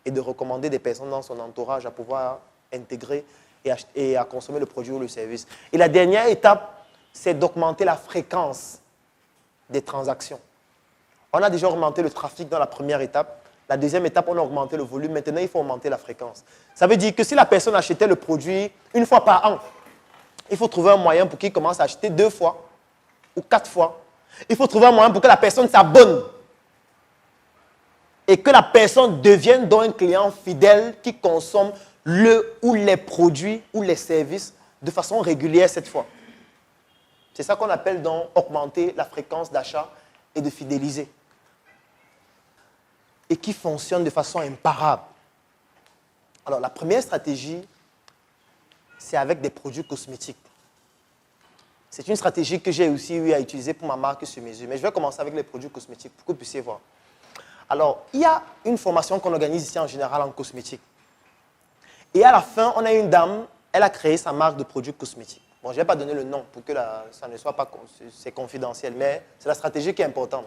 et de recommander des personnes dans son entourage à pouvoir intégrer et à consommer le produit ou le service. Et la dernière étape, c'est d'augmenter la fréquence des transactions. On a déjà augmenté le trafic dans la première étape. La deuxième étape, on a augmenté le volume. Maintenant, il faut augmenter la fréquence. Ça veut dire que si la personne achetait le produit une fois par an, il faut trouver un moyen pour qu'il commence à acheter 2 fois ou 4 fois. Il faut trouver un moyen pour que la personne s'abonne et que la personne devienne donc un client fidèle qui consomme le ou les produits ou les services de façon régulière cette fois. C'est ça qu'on appelle donc augmenter la fréquence d'achat et de fidéliser. Et qui fonctionne de façon imparable. Alors, la première stratégie, c'est avec des produits cosmétiques. C'est une stratégie que j'ai aussi eu à utiliser pour ma marque sur mesure. Mais je vais commencer avec les produits cosmétiques pour que vous puissiez voir. Alors, il y a une formation qu'on organise ici en général en cosmétique. Et à la fin, on a une dame, elle a créé sa marque de produits cosmétiques. Bon, je ne vais pas donner le nom pour que ça ne soit pas c'est confidentiel, mais c'est la stratégie qui est importante.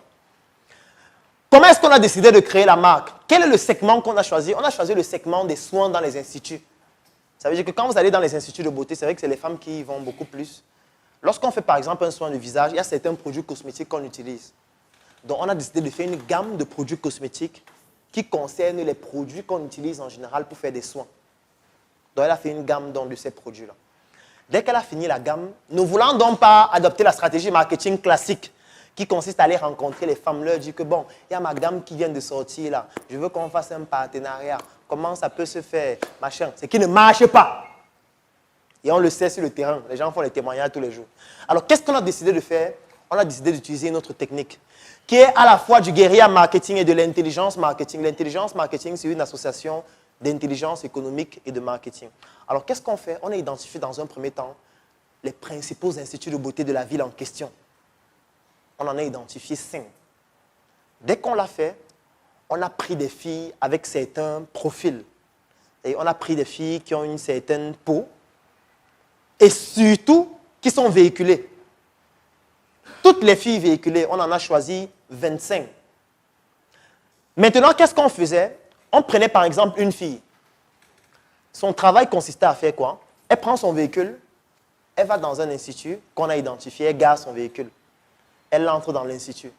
Comment est-ce qu'on a décidé de créer la marque? Quel est le segment qu'on a choisi? On a choisi le segment des soins dans les instituts. Ça veut dire que quand vous allez dans les instituts de beauté, c'est vrai que c'est les femmes qui y vont beaucoup plus. Lorsqu'on fait par exemple un soin de visage, il y a certains produits cosmétiques qu'on utilise. Donc on a décidé de faire une gamme de produits cosmétiques qui concernent les produits qu'on utilise en général pour faire des soins. Donc elle a fait une gamme de ces produits-là. Dès qu'elle a fini la gamme, ne voulant donc pas adopter la stratégie marketing classique qui consiste à aller rencontrer les femmes, leur dire que bon, il y a ma dame qui vient de sortir là, je veux qu'on fasse un partenariat, comment ça peut se faire, machin, c'est qui ne marche pas. Et on le sait sur le terrain, les gens font les témoignages tous les jours. Alors qu'est-ce qu'on a décidé de faire? On a décidé d'utiliser une autre technique qui est à la fois du guérilla marketing et de l'intelligence marketing. L'intelligence marketing, c'est une association d'intelligence économique et de marketing. Alors qu'est-ce qu'on fait? On a identifié dans un premier temps les principaux instituts de beauté de la ville en question. On en a identifié 5. Dès qu'on l'a fait, on a pris des filles avec certains profils. Et on a pris des filles qui ont une certaine peau, et surtout qui sont véhiculées. Toutes les filles véhiculées, on en a choisi 25. Maintenant, qu'est-ce qu'on faisait? On prenait par exemple une fille. Son travail consistait à faire quoi? Elle prend son véhicule, elle va dans un institut qu'on a identifié, elle gare son véhicule. Elle entre dans l'institut.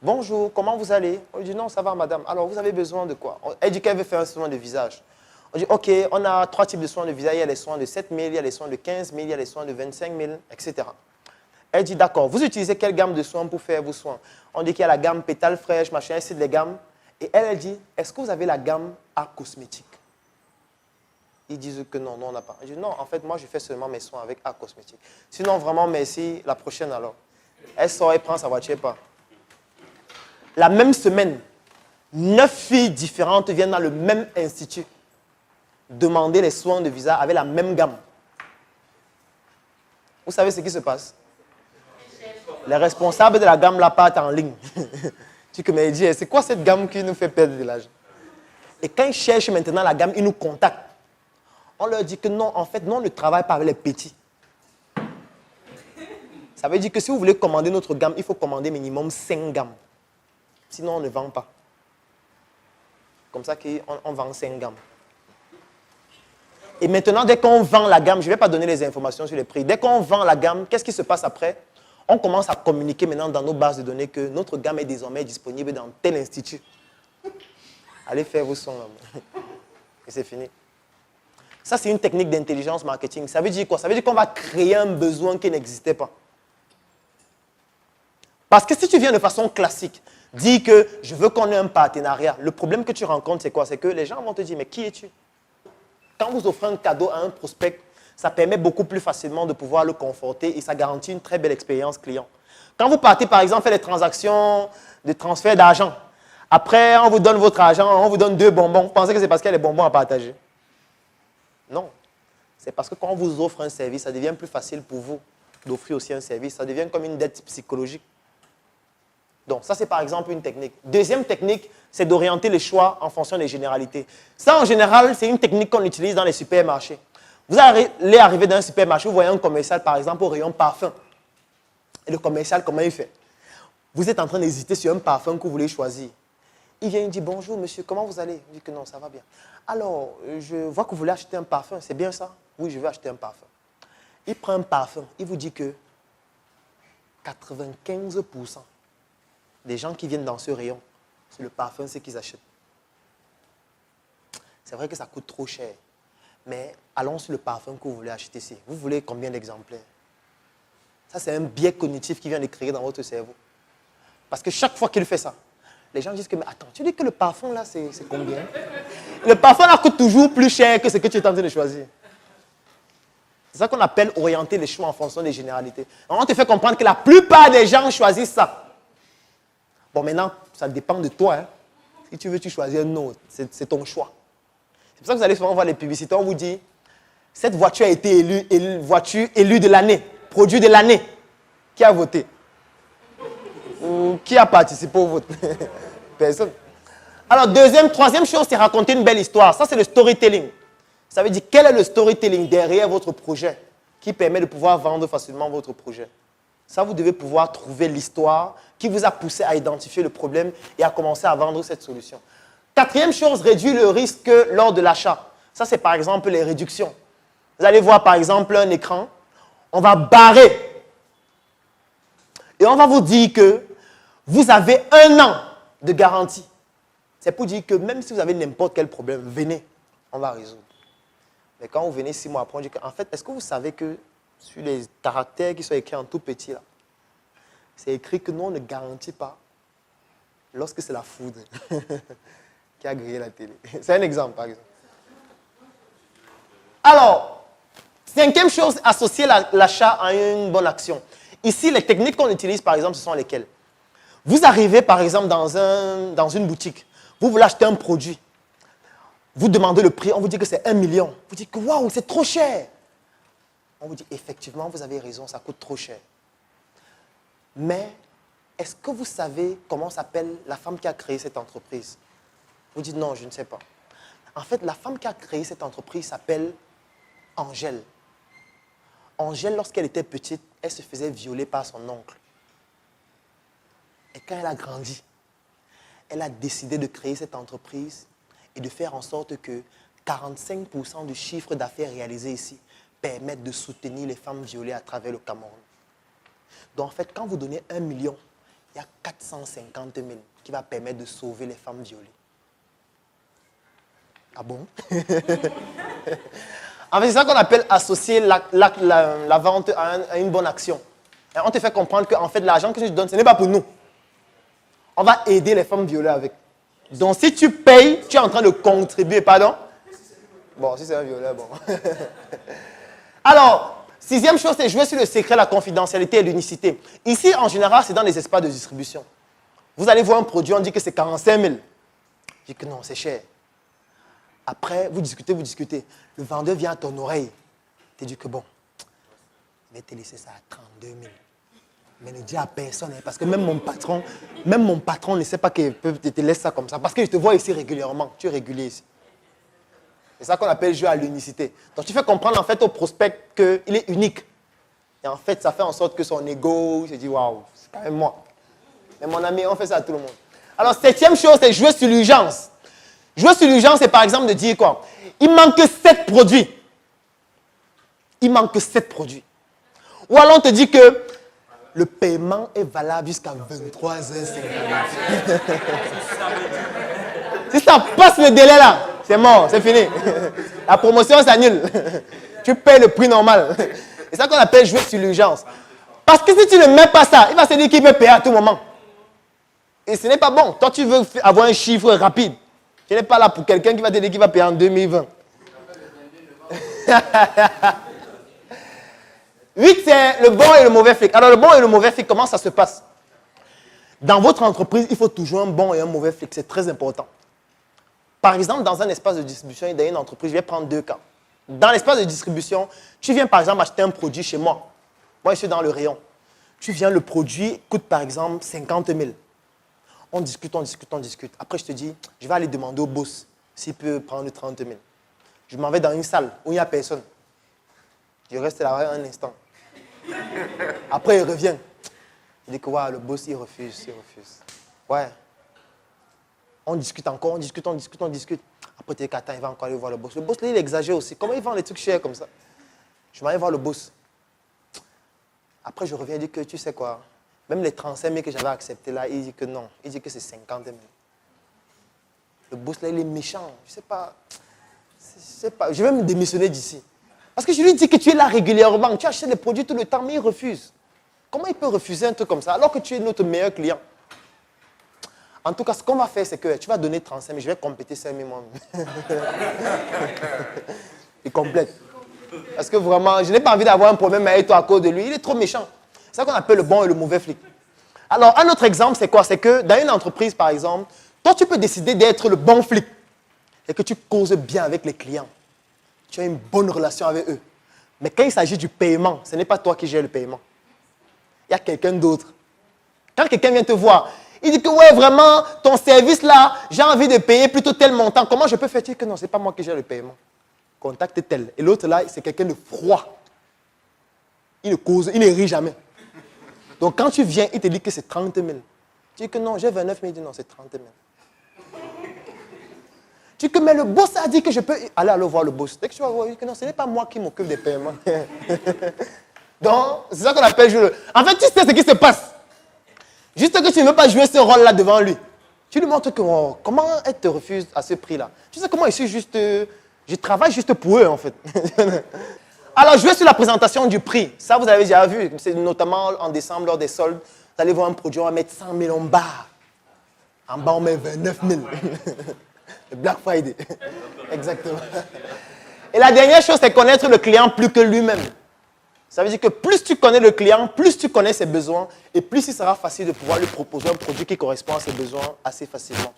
Bonjour, comment vous allez? On lui dit non, ça va madame. Alors, vous avez besoin de quoi? Elle dit qu'elle veut faire un soin de visage. On dit ok, on a 3 types de soins de visage. Il y a les soins de 7 000, il y a les soins de 15 000, il y a les soins de 25 000, etc. Elle dit d'accord, vous utilisez quelle gamme de soins pour faire vos soins? On dit qu'il y a la gamme pétales fraîches, machin, elle cite les gammes. Et elle dit, est-ce que vous avez la gamme à cosmétique? Ils disent que non, on n'a pas. Je dis non, en fait, moi, je fais seulement mes soins avec A cosmétique. Sinon, vraiment, merci, la prochaine alors. Elle sort, elle prend sa voiture, pas. La même semaine, 9 filles différentes viennent dans le même institut demander les soins de visage avec la même gamme. Vous savez ce qui se passe? Les responsables de la gamme là partent en ligne. Tu dis, mais c'est quoi cette gamme qui nous fait perdre de l'argent? Et quand ils cherchent maintenant la gamme, ils nous contactent. On leur dit que non, en fait, non, on ne travaille pas avec les petits. Ça veut dire que si vous voulez commander notre gamme, il faut commander minimum 5 gammes. Sinon, on ne vend pas. Comme ça qu'on vend 5 gammes. Et maintenant, dès qu'on vend la gamme, je ne vais pas donner les informations sur les prix. Dès qu'on vend la gamme, qu'est-ce qui se passe après? On commence à communiquer maintenant dans nos bases de données que notre gamme est désormais disponible dans tel institut. Allez faire vos sons. Et c'est fini. Ça, c'est une technique d'intelligence marketing. Ça veut dire quoi? Ça veut dire qu'on va créer un besoin qui n'existait pas. Parce que si tu viens de façon classique, dis que je veux qu'on ait un partenariat, le problème que tu rencontres, c'est quoi? C'est que les gens vont te dire, mais qui es-tu? Quand vous offrez un cadeau à un prospect, ça permet beaucoup plus facilement de pouvoir le conforter et ça garantit une très belle expérience client. Quand vous partez, par exemple, faire des transactions de transfert d'argent, après, on vous donne votre argent, on vous donne 2 bonbons. Vous pensez que c'est parce qu'il y a des bonbons à partager? Non. C'est parce que quand on vous offre un service, ça devient plus facile pour vous d'offrir aussi un service. Ça devient comme une dette psychologique. Donc, ça, c'est par exemple une technique. Deuxième technique, c'est d'orienter les choix en fonction des généralités. Ça, en général, c'est une technique qu'on utilise dans les supermarchés. Vous allez arriver dans un supermarché, vous voyez un commercial, par exemple, au rayon parfum. Et le commercial, comment il fait? Vous êtes en train d'hésiter sur un parfum que vous voulez choisir. Il vient, il dit, bonjour monsieur, comment vous allez? Il dit que non, ça va bien. Alors, je vois que vous voulez acheter un parfum, c'est bien ça? Oui, je veux acheter un parfum. Il prend un parfum, il vous dit que 95% des gens qui viennent dans ce rayon, c'est le parfum, c'est qu'ils achètent. C'est vrai que ça coûte trop cher, mais allons sur le parfum que vous voulez acheter ici. Vous voulez combien d'exemplaires? Ça, c'est un biais cognitif qui vient de créer dans votre cerveau. Parce que chaque fois qu'il fait ça, les gens disent que, mais attends, tu dis que le parfum là, c'est combien? Le parfum là coûte toujours plus cher que ce que tu es en train de choisir. C'est ça qu'on appelle orienter les choix en fonction des généralités. Alors, on te fait comprendre que la plupart des gens choisissent ça. Bon, maintenant, ça dépend de toi. Hein. Si tu veux, tu choisis un autre. C'est ton choix. C'est pour ça que vous allez souvent voir les publicités. On vous dit, cette voiture a été élue voiture élue de l'année, produit de l'année. Qui a voté? Ou qui a participé au vote? Personne. Alors, troisième chose, c'est raconter une belle histoire. Ça, c'est le storytelling. Ça veut dire quel est le storytelling derrière votre projet qui permet de pouvoir vendre facilement votre projet. Ça, vous devez pouvoir trouver l'histoire qui vous a poussé à identifier le problème et à commencer à vendre cette solution. Quatrième chose, réduire le risque lors de l'achat. Ça, c'est par exemple les réductions. Vous allez voir par exemple un écran. On va barrer. Et on va vous dire que vous avez 1 an de garantie. C'est pour dire que même si vous avez n'importe quel problème, venez, on va résoudre. Mais quand vous venez 6 mois après, on dit qu'en fait, est-ce que vous savez que sur les caractères qui sont écrits en tout petit, là, c'est écrit que nous, on ne garantit pas lorsque c'est la foudre qui a grillé la télé. C'est un exemple, par exemple. Alors, 5e chose, associer l'achat à une bonne action. Ici, les techniques qu'on utilise, par exemple, ce sont lesquelles? Vous arrivez, par exemple, dans une boutique. Vous voulez acheter un produit. Vous demandez le prix, on vous dit que c'est 1 million. Vous dites que waouh, c'est trop cher. On vous dit, effectivement, vous avez raison, ça coûte trop cher. Mais, est-ce que vous savez comment s'appelle la femme qui a créé cette entreprise? Vous dites, non, je ne sais pas. En fait, la femme qui a créé cette entreprise s'appelle Angèle. Angèle, lorsqu'elle était petite, elle se faisait violer par son oncle. Et quand elle a grandi, elle a décidé de créer cette entreprise et de faire en sorte que 45% du chiffre d'affaires réalisé ici permettent de soutenir les femmes violées à travers le Cameroun. Donc en fait, quand vous donnez 1 million, il y a 450 000 qui va permettre de sauver les femmes violées. Ah bon? En fait, c'est ça qu'on appelle associer la vente à une bonne action. Et on te fait comprendre que en fait, l'argent que tu donnes, ce n'est pas pour nous. On va aider les femmes violées avec. Donc si tu payes, tu es en train de contribuer, pardon? Bon, si c'est un violet, bon. Alors, 6e chose, c'est jouer sur le secret, la confidentialité et l'unicité. Ici, en général, c'est dans les espaces de distribution. Vous allez voir un produit, on dit que c'est 45 000. Je dis que non, c'est cher. Après, vous discutez. Le vendeur vient à ton oreille. Tu dis que bon, je vais te laisser ça à 32 000. Mais ne dis à personne, hein, parce que même mon patron ne sait pas qu'il peut te laisser ça comme ça. Parce que je te vois ici régulièrement. Tu es régulier ici. C'est ça qu'on appelle jouer à l'unicité. Donc tu fais comprendre en fait au prospect qu'il est unique. Et en fait, ça fait en sorte que son ego se dit waouh, c'est quand même moi. Mais mon ami, on fait ça à tout le monde. Alors, 7e chose, c'est jouer sur l'urgence. Jouer sur l'urgence, c'est par exemple de dire quoi? Il manque 7 produits. Il manque 7 produits. Ou alors on te dit que le paiement est valable jusqu'à 23h59. Si ça passe le délai là, c'est mort, c'est fini. La promotion s'annule. Tu payes le prix normal. C'est ça qu'on appelle jouer sur l'urgence. Parce que si tu ne mets pas ça, il va se dire qu'il peut payer à tout moment. Et ce n'est pas bon. Toi, tu veux avoir un chiffre rapide. Tu n'es pas là pour quelqu'un qui va te dire qu'il va payer en 2020. 8, c'est le bon et le mauvais flic. Alors, le bon et le mauvais flic, comment ça se passe? Dans votre entreprise, il faut toujours un bon et un mauvais flic. C'est très important. Par exemple, dans un espace de distribution, dans une entreprise, je vais prendre 2 cas. Dans l'espace de distribution, tu viens par exemple acheter un produit chez moi. Moi, je suis dans le rayon. Tu viens, le produit coûte par exemple 50 000. On discute. Après, je te dis, je vais aller demander au boss s'il peut prendre 30 000. Je m'en vais dans une salle où il n'y a personne. Je reste là un instant. Après, il revient. Il dit que ouais, le boss, il refuse. Ouais. On discute encore, on discute. Après, tu dis qu'attends, il va encore aller voir le boss. Le boss, là, il exagère aussi. Comment il vend les trucs chers comme ça? Je vais aller voir le boss. Après, je reviens et dis que tu sais quoi? Même les 35 000 que j'avais acceptés là, il dit que non. Il dit que c'est 50 000. Le boss là, il est méchant. Je sais pas. Je vais me démissionner d'ici. Parce que je lui dis que tu es là régulièrement. Tu achètes des produits tout le temps, mais il refuse. Comment il peut refuser un truc comme ça alors que tu es notre meilleur client? En tout cas, ce qu'on va faire, c'est que tu vas donner 35 000, je vais compléter 5 000 moi-même. Il complète. Parce que vraiment, je n'ai pas envie d'avoir un problème avec toi à cause de lui. Il est trop méchant. C'est ça qu'on appelle le bon et le mauvais flic. Alors, un autre exemple, c'est quoi? C'est que dans une entreprise, par exemple, toi, tu peux décider d'être le bon flic. Et que tu causes bien avec les clients. Tu as une bonne relation avec eux. Mais quand il s'agit du paiement, ce n'est pas toi qui gères le paiement. Il y a quelqu'un d'autre. Quand quelqu'un vient te voir, il dit que ouais, vraiment, ton service là, j'ai envie de payer plutôt tel montant. Comment je peux faire? Tu dis que non, ce n'est pas moi qui gère le paiement. Contacte tel. Et l'autre là, c'est quelqu'un de froid. Il ne cause, il ne rit jamais. Donc quand tu viens, il te dit que c'est 30 000. Tu dis que non, j'ai 29 000. Il dit non, c'est 30 000. Tu dis que mais le boss a dit que je peux aller voir le boss. Dès que tu vas voir, il dit que non, ce n'est pas moi qui m'occupe des paiements. Donc, c'est ça qu'on appelle jouer. En fait, tu sais ce qui se passe. Juste que tu ne veux pas jouer ce rôle-là devant lui. Tu lui montres que comment elle te refuse à ce prix-là. Tu sais comment je suis juste... je travaille juste pour eux, en fait. Alors, jouer sur la présentation du prix. Ça, vous avez déjà vu. C'est notamment en décembre, lors des soldes. Vous allez voir un produit, on va mettre 100 000 en bas. En bas, on met 29 000. Le Black Friday. Exactement. Et la dernière chose, c'est connaître le client plus que lui-même. Ça veut dire que plus tu connais le client, plus tu connais ses besoins et plus il sera facile de pouvoir lui proposer un produit qui correspond à ses besoins assez facilement.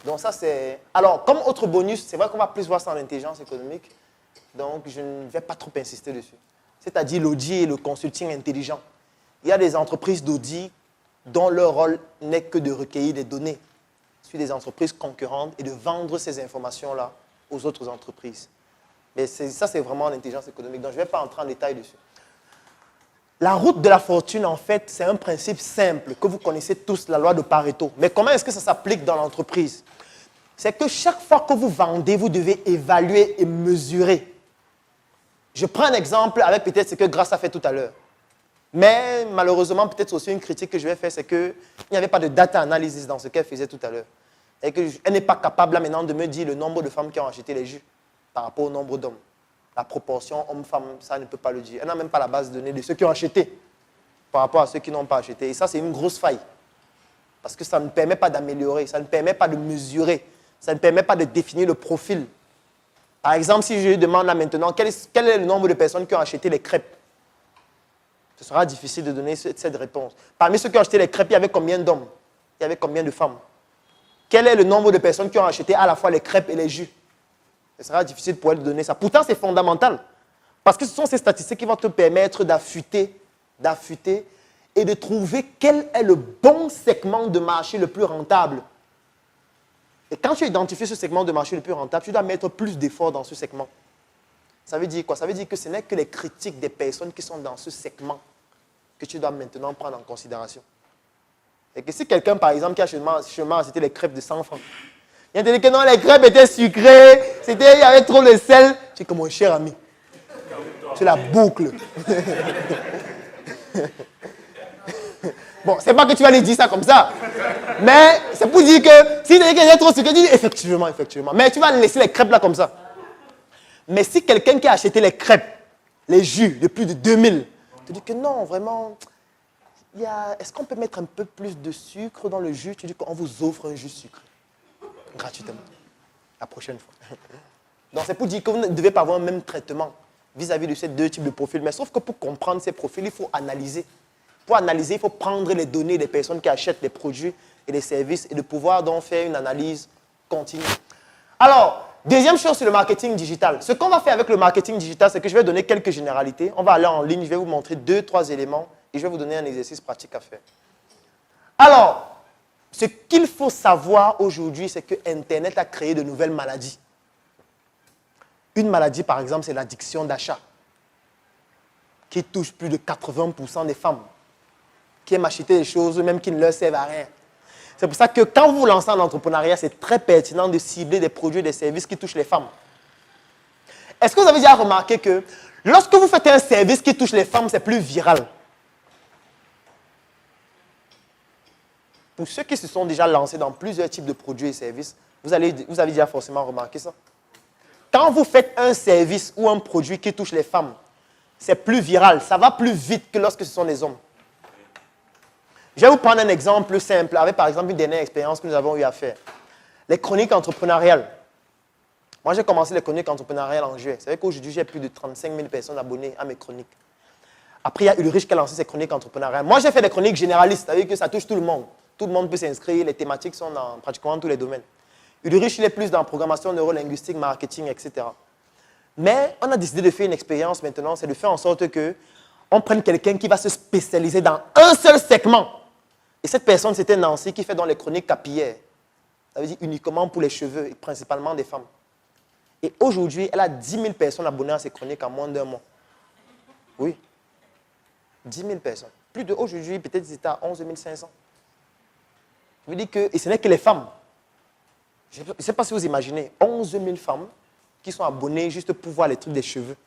Donc ça, c'est... Alors, comme autre bonus, c'est vrai qu'on va plus voir ça en intelligence économique. Donc, je ne vais pas trop insister dessus. C'est-à-dire l'audit et le consulting intelligent. Il y a des entreprises d'audit dont leur rôle n'est que de recueillir des données sur des entreprises concurrentes et de vendre ces informations-là aux autres entreprises. Mais ça, c'est vraiment l'intelligence économique. Donc, je ne vais pas entrer en détail dessus. La route de la fortune, en fait, c'est un principe simple que vous connaissez tous, la loi de Pareto. Mais comment est-ce que ça s'applique dans l'entreprise? C'est que chaque fois que vous vendez, vous devez évaluer et mesurer. Je prends un exemple avec peut-être ce que Grace a fait tout à l'heure. Mais malheureusement, peut-être aussi une critique que je vais faire, c'est qu'il n'y avait pas de data analysis dans ce qu'elle faisait tout à l'heure. Et qu'elle n'est pas capable là maintenant de me dire le nombre de femmes qui ont acheté les jus par rapport au nombre d'hommes. La proportion homme-femme, ça ne peut pas le dire. Elle n'a même pas la base de données de ceux qui ont acheté par rapport à ceux qui n'ont pas acheté. Et ça, c'est une grosse faille. Parce que ça ne permet pas d'améliorer, ça ne permet pas de mesurer, ça ne permet pas de définir le profil. Par exemple, si je demande là maintenant quel est le nombre de personnes qui ont acheté les crêpes, ce sera difficile de donner cette réponse. Parmi ceux qui ont acheté les crêpes, il y avait combien d'hommes? Il y avait combien de femmes? Quel est le nombre de personnes qui ont acheté à la fois les crêpes et les jus? Ce sera difficile pour elle de donner ça. Pourtant, c'est fondamental. Parce que ce sont ces statistiques qui vont te permettre d'affûter et de trouver quel est le bon segment de marché le plus rentable. Et quand tu identifies ce segment de marché le plus rentable, tu dois mettre plus d'efforts dans ce segment. Ça veut dire quoi? Ça veut dire que ce n'est que les critiques des personnes qui sont dans ce segment que tu dois maintenant prendre en considération. Et que si quelqu'un, par exemple, qui a chemin, c'était les crêpes de 100 francs, il te dit que non, les crêpes étaient sucrées, il y avait trop de sel. Tu dis que mon cher ami, tu la boucles. Bon, c'est pas que tu vas lui dire ça comme ça. Mais c'est pour dire que si tu dis qu'il est trop sucré, tu dis effectivement. Mais tu vas laisser les crêpes là comme ça. Mais si quelqu'un qui a acheté les crêpes, les jus de plus de 2000, te dit que non, vraiment, est-ce qu'on peut mettre un peu plus de sucre dans le jus? Tu dis qu'on vous offre un jus sucré. Gratuitement. La prochaine fois. Donc, c'est pour dire que vous ne devez pas avoir un même traitement vis-à-vis de ces deux types de profils. Mais sauf que pour comprendre ces profils, il faut analyser. Pour analyser, il faut prendre les données des personnes qui achètent les produits et les services et de pouvoir donc faire une analyse continue. Alors, deuxième chose sur le marketing digital. Ce qu'on va faire avec le marketing digital, c'est que je vais donner quelques généralités. On va aller en ligne, je vais vous montrer 2-3 éléments et je vais vous donner un exercice pratique à faire. Alors, ce qu'il faut savoir aujourd'hui, c'est que Internet a créé de nouvelles maladies. Une maladie, par exemple, c'est l'addiction d'achat, qui touche plus de 80% des femmes, qui aiment acheter des choses même qui ne leur servent à rien. C'est pour ça que quand vous vous lancez en entrepreneuriat, c'est très pertinent de cibler des produits et des services qui touchent les femmes. Est-ce que vous avez déjà remarqué que lorsque vous faites un service qui touche les femmes, c'est plus viral? Pour ceux qui se sont déjà lancés dans plusieurs types de produits et services, vous avez déjà forcément remarqué ça. Quand vous faites un service ou un produit qui touche les femmes, c'est plus viral, ça va plus vite que lorsque ce sont les hommes. Je vais vous prendre un exemple simple, avec par exemple une dernière expérience que nous avons eu à faire. Les chroniques entrepreneuriales. Moi, j'ai commencé les chroniques entrepreneuriales en juillet. Vous savez qu'aujourd'hui, j'ai plus de 35 000 personnes abonnées à mes chroniques. Après, il y a Ulrich qui a lancé ses chroniques entrepreneuriales. Moi, j'ai fait des chroniques généralistes, c'est-à-dire que ça touche tout le monde. Tout le monde peut s'inscrire, les thématiques sont dans pratiquement tous les domaines. Ulrich, il est plus dans programmation neurolinguistique, marketing, etc. Mais on a décidé de faire une expérience maintenant, c'est de faire en sorte qu'on prenne quelqu'un qui va se spécialiser dans un seul segment. Et cette personne, c'était Nancy qui fait dans les chroniques capillaires. Ça veut dire uniquement pour les cheveux, et principalement des femmes. Et aujourd'hui, elle a 10 000 personnes abonnées à ses chroniques en moins d'un mois. Oui. 10 000 personnes. Plus de aujourd'hui, peut-être c'était à 11 500. Je veux dire que, et ce n'est que les femmes. Je ne sais pas si vous imaginez, 11 000 femmes qui sont abonnées juste pour voir les trucs des cheveux.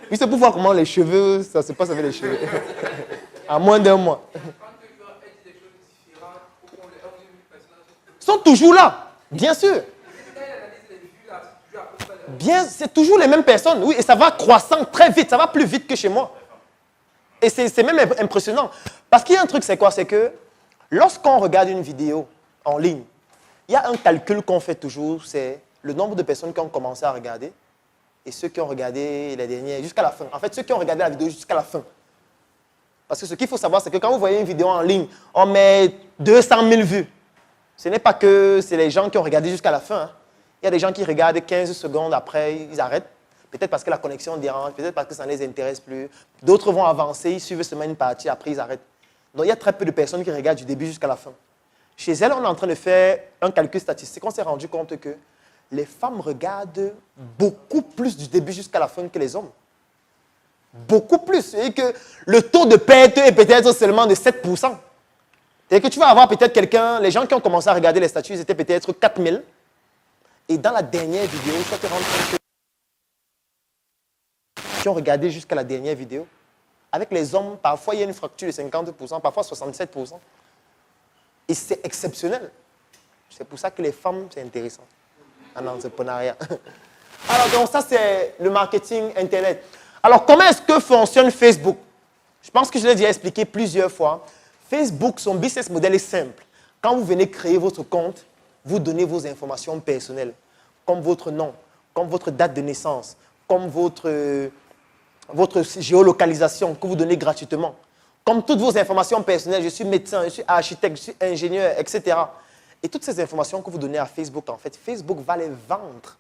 Juste pour voir comment les cheveux, ça se passe avec les cheveux. En moins d'un mois. Ils sont toujours là, bien sûr. Bien, c'est toujours les mêmes personnes, oui, et ça va croissant très vite, ça va plus vite que chez moi. Et c'est même impressionnant. Parce qu'il y a un truc, c'est quoi? C'est que lorsqu'on regarde une vidéo en ligne, il y a un calcul qu'on fait toujours, c'est le nombre de personnes qui ont commencé à regarder et ceux qui ont regardé les dernières jusqu'à la fin. En fait, ceux qui ont regardé la vidéo jusqu'à la fin. Parce que ce qu'il faut savoir, c'est que quand vous voyez une vidéo en ligne, on met 200 000 vues. Ce n'est pas que c'est les gens qui ont regardé jusqu'à la fin. Hein. Il y a des gens qui regardent 15 secondes après, ils arrêtent. Peut-être parce que la connexion dérange, peut-être parce que ça ne les intéresse plus. D'autres vont avancer, ils suivent seulement une partie, après ils arrêtent. Donc il y a très peu de personnes qui regardent du début jusqu'à la fin. Chez elles, on est en train de faire un calcul statistique. On s'est rendu compte que les femmes regardent beaucoup plus du début jusqu'à la fin que les hommes. Beaucoup plus. Et que le taux de perte est peut-être seulement de 7%. Et que tu vas avoir peut-être quelqu'un, les gens qui ont commencé à regarder les statuts, ils étaient peut-être 4000. Et dans la dernière vidéo, tu vas te rendre compte que qui ont regardé jusqu'à la dernière vidéo. Avec les hommes, parfois il y a une fracture de 50%, parfois 67%. Et c'est exceptionnel. C'est pour ça que les femmes, c'est intéressant en entrepreneuriat. Alors, donc ça, c'est le marketing Internet. Alors, comment est-ce que fonctionne Facebook? Je pense que je l'ai déjà expliqué plusieurs fois. Facebook, son business model est simple. Quand vous venez créer votre compte, vous donnez vos informations personnelles, comme votre nom, comme votre date de naissance, comme votre géolocalisation que vous donnez gratuitement, comme toutes vos informations personnelles. Je suis médecin, je suis architecte, je suis ingénieur, etc. Et toutes ces informations que vous donnez à Facebook, en fait, Facebook va les vendre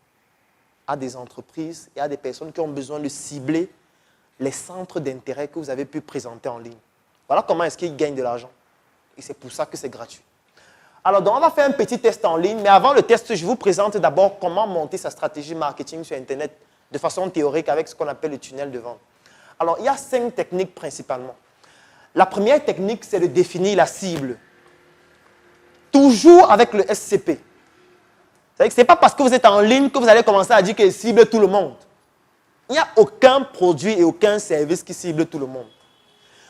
à des entreprises et à des personnes qui ont besoin de cibler les centres d'intérêt que vous avez pu présenter en ligne. Voilà comment est-ce qu'ils gagnent de l'argent. Et c'est pour ça que c'est gratuit. Alors, donc, on va faire un petit test en ligne, mais avant le test, je vous présente d'abord comment monter sa stratégie marketing sur Internet de façon théorique avec ce qu'on appelle le tunnel de vente. Alors, il y a 5 techniques principalement. La première technique, c'est de définir la cible. Toujours avec le SCP. Ce n'est pas parce que vous êtes en ligne que vous allez commencer à dire qu'il cible tout le monde. Il n'y a aucun produit et aucun service qui cible tout le monde.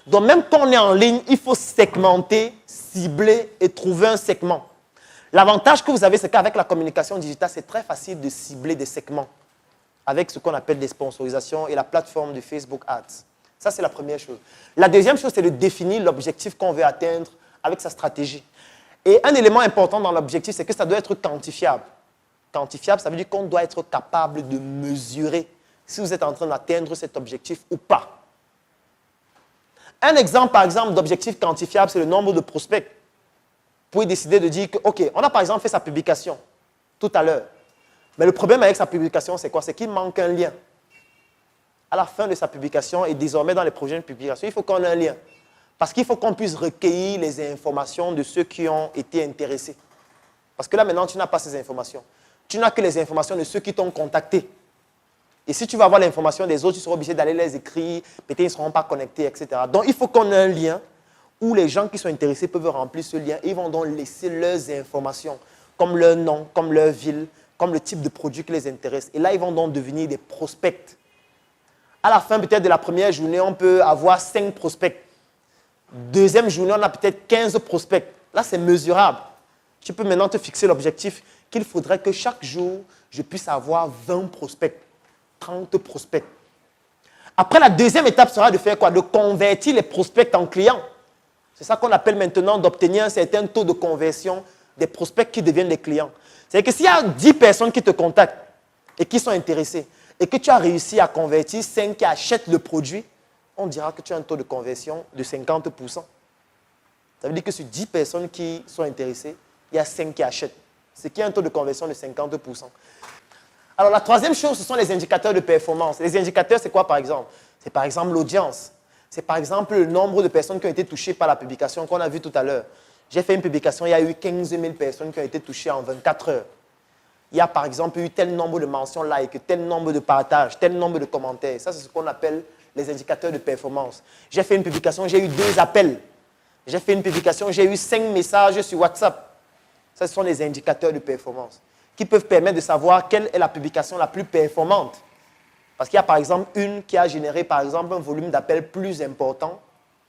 Donc, même quand on est en ligne, il faut segmenter, cibler et trouver un segment. L'avantage que vous avez, c'est qu'avec la communication digitale, c'est très facile de cibler des segments avec ce qu'on appelle des sponsorisations et la plateforme de Facebook Ads. Ça, c'est la première chose. La deuxième chose, c'est de définir l'objectif qu'on veut atteindre avec sa stratégie. Et un élément important dans l'objectif, c'est que ça doit être quantifiable. Quantifiable, ça veut dire qu'on doit être capable de mesurer si vous êtes en train d'atteindre cet objectif ou pas. Un exemple, par exemple, d'objectif quantifiable, c'est le nombre de prospects. Vous pouvez décider de dire que, OK, on a par exemple fait sa publication tout à l'heure. Mais le problème avec sa publication, c'est quoi? C'est qu'il manque un lien. À la fin de sa publication et désormais dans les prochaines publications, il faut qu'on ait un lien. Parce qu'il faut qu'on puisse recueillir les informations de ceux qui ont été intéressés. Parce que là, maintenant, tu n'as pas ces informations. Tu n'as que les informations de ceux qui t'ont contacté. Et si tu vas avoir l'information des autres, tu seras obligé d'aller les écrire, peut-être ils ne seront pas connectés, etc. Donc, il faut qu'on ait un lien où les gens qui sont intéressés peuvent remplir ce lien et ils vont donc laisser leurs informations, comme leur nom, comme leur ville, comme le type de produit qui les intéresse. Et là, ils vont donc devenir des prospects. À la fin, peut-être de la première journée, on peut avoir 5 prospects. Deuxième journée, on a peut-être 15 prospects. Là, c'est mesurable. Tu peux maintenant te fixer l'objectif qu'il faudrait que chaque jour, je puisse avoir 20 prospects, 30 prospects. Après, la deuxième étape sera de faire quoi? De convertir les prospects en clients. C'est ça qu'on appelle maintenant d'obtenir un certain taux de conversion des prospects qui deviennent des clients. C'est-à-dire que s'il y a 10 personnes qui te contactent et qui sont intéressées et que tu as réussi à convertir 5 qui achètent le produit, on dira que tu as un taux de conversion de 50%. Ça veut dire que sur 10 personnes qui sont intéressées, il y a 5 qui achètent. Ce qui est un taux de conversion de 50%. Alors, la troisième chose, ce sont les indicateurs de performance. Les indicateurs, c'est quoi, par exemple? C'est par exemple l'audience. C'est par exemple le nombre de personnes qui ont été touchées par la publication qu'on a vue tout à l'heure. J'ai fait une publication, il y a eu 15 000 personnes qui ont été touchées en 24 heures. Il y a par exemple eu tel nombre de mentions like, tel nombre de partages, tel nombre de commentaires. Ça, c'est ce qu'on appelle les indicateurs de performance. J'ai fait une publication, j'ai eu 2 appels. J'ai fait une publication, j'ai eu 5 messages sur WhatsApp. Ça, ce sont les indicateurs de performance qui peuvent permettre de savoir quelle est la publication la plus performante. Parce qu'il y a par exemple une qui a généré par exemple un volume d'appels plus important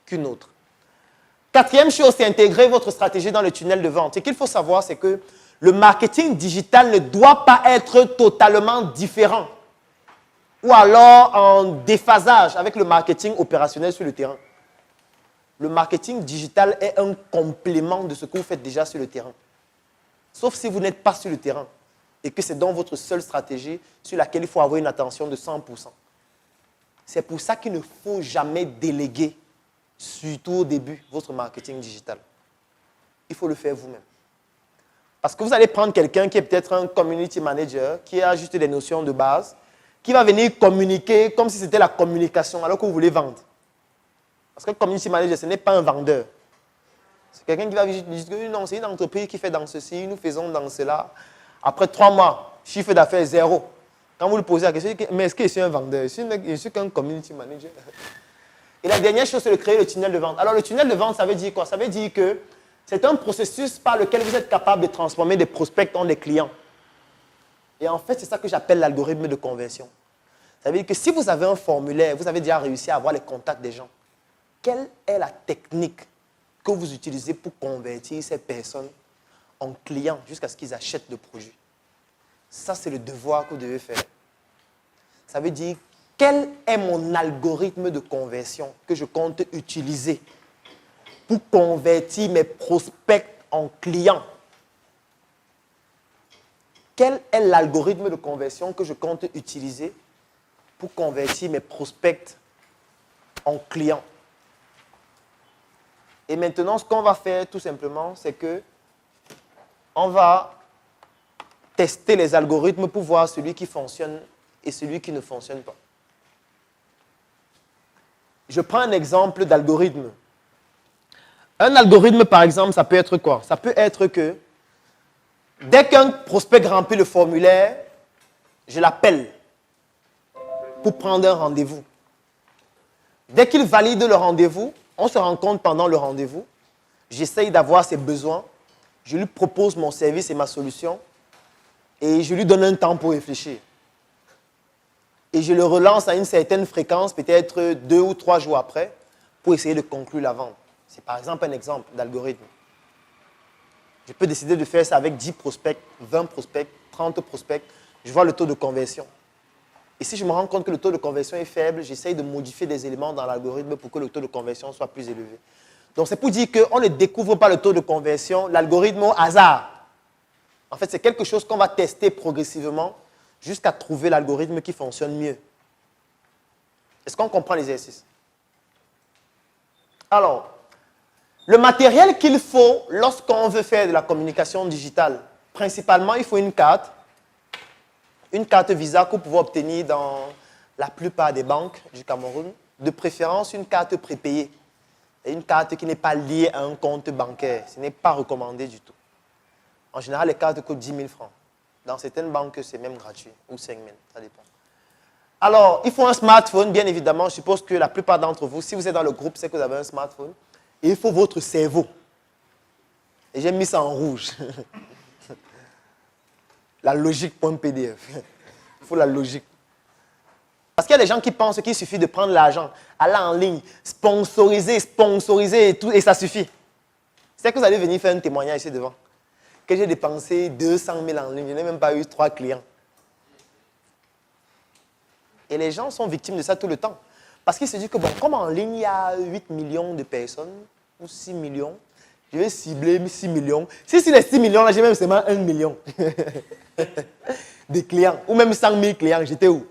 qu'une autre. Quatrième chose, c'est intégrer votre stratégie dans le tunnel de vente. Ce qu'il faut savoir, c'est que le marketing digital ne doit pas être totalement différent ou alors en déphasage avec le marketing opérationnel sur le terrain. Le marketing digital est un complément de ce que vous faites déjà sur le terrain. Sauf si vous n'êtes pas sur le terrain et que c'est donc votre seule stratégie sur laquelle il faut avoir une attention de 100%. C'est pour ça qu'il ne faut jamais déléguer, surtout au début, votre marketing digital. Il faut le faire vous-même. Parce que vous allez prendre quelqu'un qui est peut-être un community manager, qui a juste des notions de base, qui va venir communiquer comme si c'était la communication alors que vous voulez vendre. Parce que le community manager, ce n'est pas un vendeur. C'est quelqu'un qui va dire que non, c'est une entreprise qui fait dans ceci, nous faisons dans cela. Après 3 mois, chiffre d'affaires 0. Quand vous lui posez la question, il dit, mais est-ce que je suis un vendeur? Je suis qu'un community manager. Et la dernière chose, c'est de créer le tunnel de vente. Alors, le tunnel de vente, ça veut dire quoi? Ça veut dire que c'est un processus par lequel vous êtes capable de transformer des prospects en des clients. Et en fait, c'est ça que j'appelle l'algorithme de conversion. Ça veut dire que si vous avez un formulaire, vous avez déjà réussi à avoir les contacts des gens, quelle est la technique que vous utilisez pour convertir ces personnes en clients jusqu'à ce qu'ils achètent le produit? Ça, c'est le devoir que vous devez faire. Ça veut dire, quel est mon algorithme de conversion que je compte utiliser pour convertir mes prospects en clients? Quel est l'algorithme de conversion que je compte utiliser pour convertir mes prospects en clients? Et maintenant, ce qu'on va faire tout simplement, c'est que on va tester les algorithmes pour voir celui qui fonctionne et celui qui ne fonctionne pas. Je prends un exemple d'algorithme. Un algorithme, par exemple, ça peut être quoi? Ça peut être que dès qu'un prospect remplit le formulaire, je l'appelle pour prendre un rendez-vous. Dès qu'il valide le rendez-vous, on se rencontre pendant le rendez-vous, j'essaye d'avoir ses besoins, je lui propose mon service et ma solution et je lui donne un temps pour réfléchir. Et je le relance à une certaine fréquence, peut-être 2 ou 3 jours après, pour essayer de conclure la vente. C'est par exemple un exemple d'algorithme. Je peux décider de faire ça avec 10 prospects, 20 prospects, 30 prospects. Je vois le taux de conversion. Et si je me rends compte que le taux de conversion est faible, j'essaye de modifier des éléments dans l'algorithme pour que le taux de conversion soit plus élevé. Donc, c'est pour dire qu'on ne découvre pas le taux de conversion, l'algorithme au hasard. En fait, c'est quelque chose qu'on va tester progressivement jusqu'à trouver l'algorithme qui fonctionne mieux. Est-ce qu'on comprend l'exercice? Alors, le matériel qu'il faut lorsqu'on veut faire de la communication digitale, principalement, il faut une carte Visa que vous pouvez obtenir dans la plupart des banques du Cameroun, de préférence une carte prépayée, et une carte qui n'est pas liée à un compte bancaire. Ce n'est pas recommandé du tout. En général, les cartes coûtent 10 000 francs. Dans certaines banques, c'est même gratuit, ou 5 000, ça dépend. Alors, il faut un smartphone, bien évidemment. Je suppose que la plupart d'entre vous, si vous êtes dans le groupe, c'est que vous avez un smartphone. Et il faut votre cerveau. Et j'ai mis ça en rouge. La logique.pdf. Il faut la logique. Parce qu'il y a des gens qui pensent qu'il suffit de prendre l'argent, aller en ligne, sponsoriser et tout, et ça suffit. C'est que vous allez venir faire un témoignage ici devant. Que j'ai dépensé 200 000 en ligne, je n'ai même pas eu 3 clients. Et les gens sont victimes de ça tout le temps. Parce qu'ils se disent que, bon, comme en ligne, il y a 8 millions de personnes, ou 6 millions, je vais cibler 6 millions. Si sur les 6 millions, là, j'ai même seulement 1 million de clients, ou même 100 000 clients, j'étais où?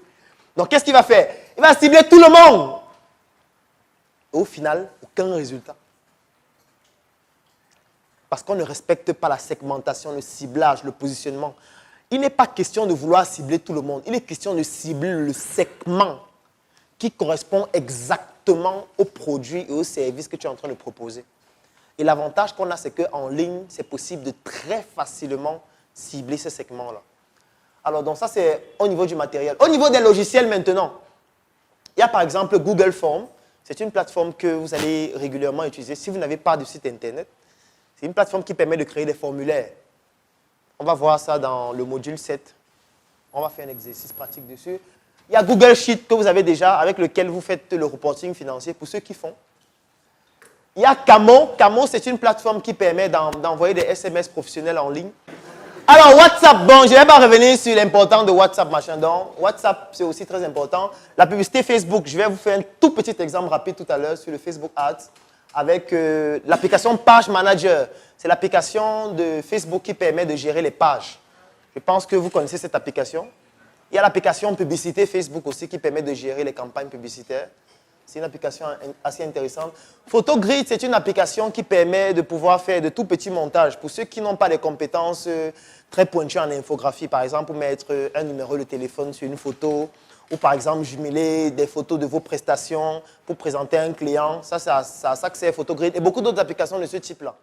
Donc, qu'est-ce qu'il va faire? Il va cibler tout le monde. Et au final, aucun résultat. Parce qu'on ne respecte pas la segmentation, le ciblage, le positionnement. Il n'est pas question de vouloir cibler tout le monde. Il est question de cibler le segment qui correspond exactement au produit et au service que tu es en train de proposer. Et l'avantage qu'on a, c'est qu'en ligne, c'est possible de très facilement cibler ce segment-là. Alors, donc ça, c'est au niveau du matériel. Au niveau des logiciels maintenant, il y a par exemple Google Forms. C'est une plateforme que vous allez régulièrement utiliser si vous n'avez pas de site Internet. C'est une plateforme qui permet de créer des formulaires. On va voir ça dans le module 7. On va faire un exercice pratique dessus. Il y a Google Sheet que vous avez déjà, avec lequel vous faites le reporting financier pour ceux qui font. Il y a Camo. Camo, c'est une plateforme qui permet d'envoyer des SMS professionnels en ligne. Alors, WhatsApp, bon, je ne vais pas revenir sur l'importance de WhatsApp, machin. Donc, WhatsApp, c'est aussi très important. La publicité Facebook, je vais vous faire un tout petit exemple rapide tout à l'heure sur le Facebook Ads avec l'application Page Manager. C'est l'application de Facebook qui permet de gérer les pages. Je pense que vous connaissez cette application. Il y a l'application Publicité Facebook aussi qui permet de gérer les campagnes publicitaires. C'est une application assez intéressante. Photogrid, c'est une application qui permet de pouvoir faire de tout petits montages. Pour ceux qui n'ont pas les compétences très pointues en infographie, par exemple, pour mettre un numéro de téléphone sur une photo, ou par exemple, jumeler des photos de vos prestations pour présenter un client. Ça, c'est à ça que c'est Photogrid. Et beaucoup d'autres applications de ce type-là.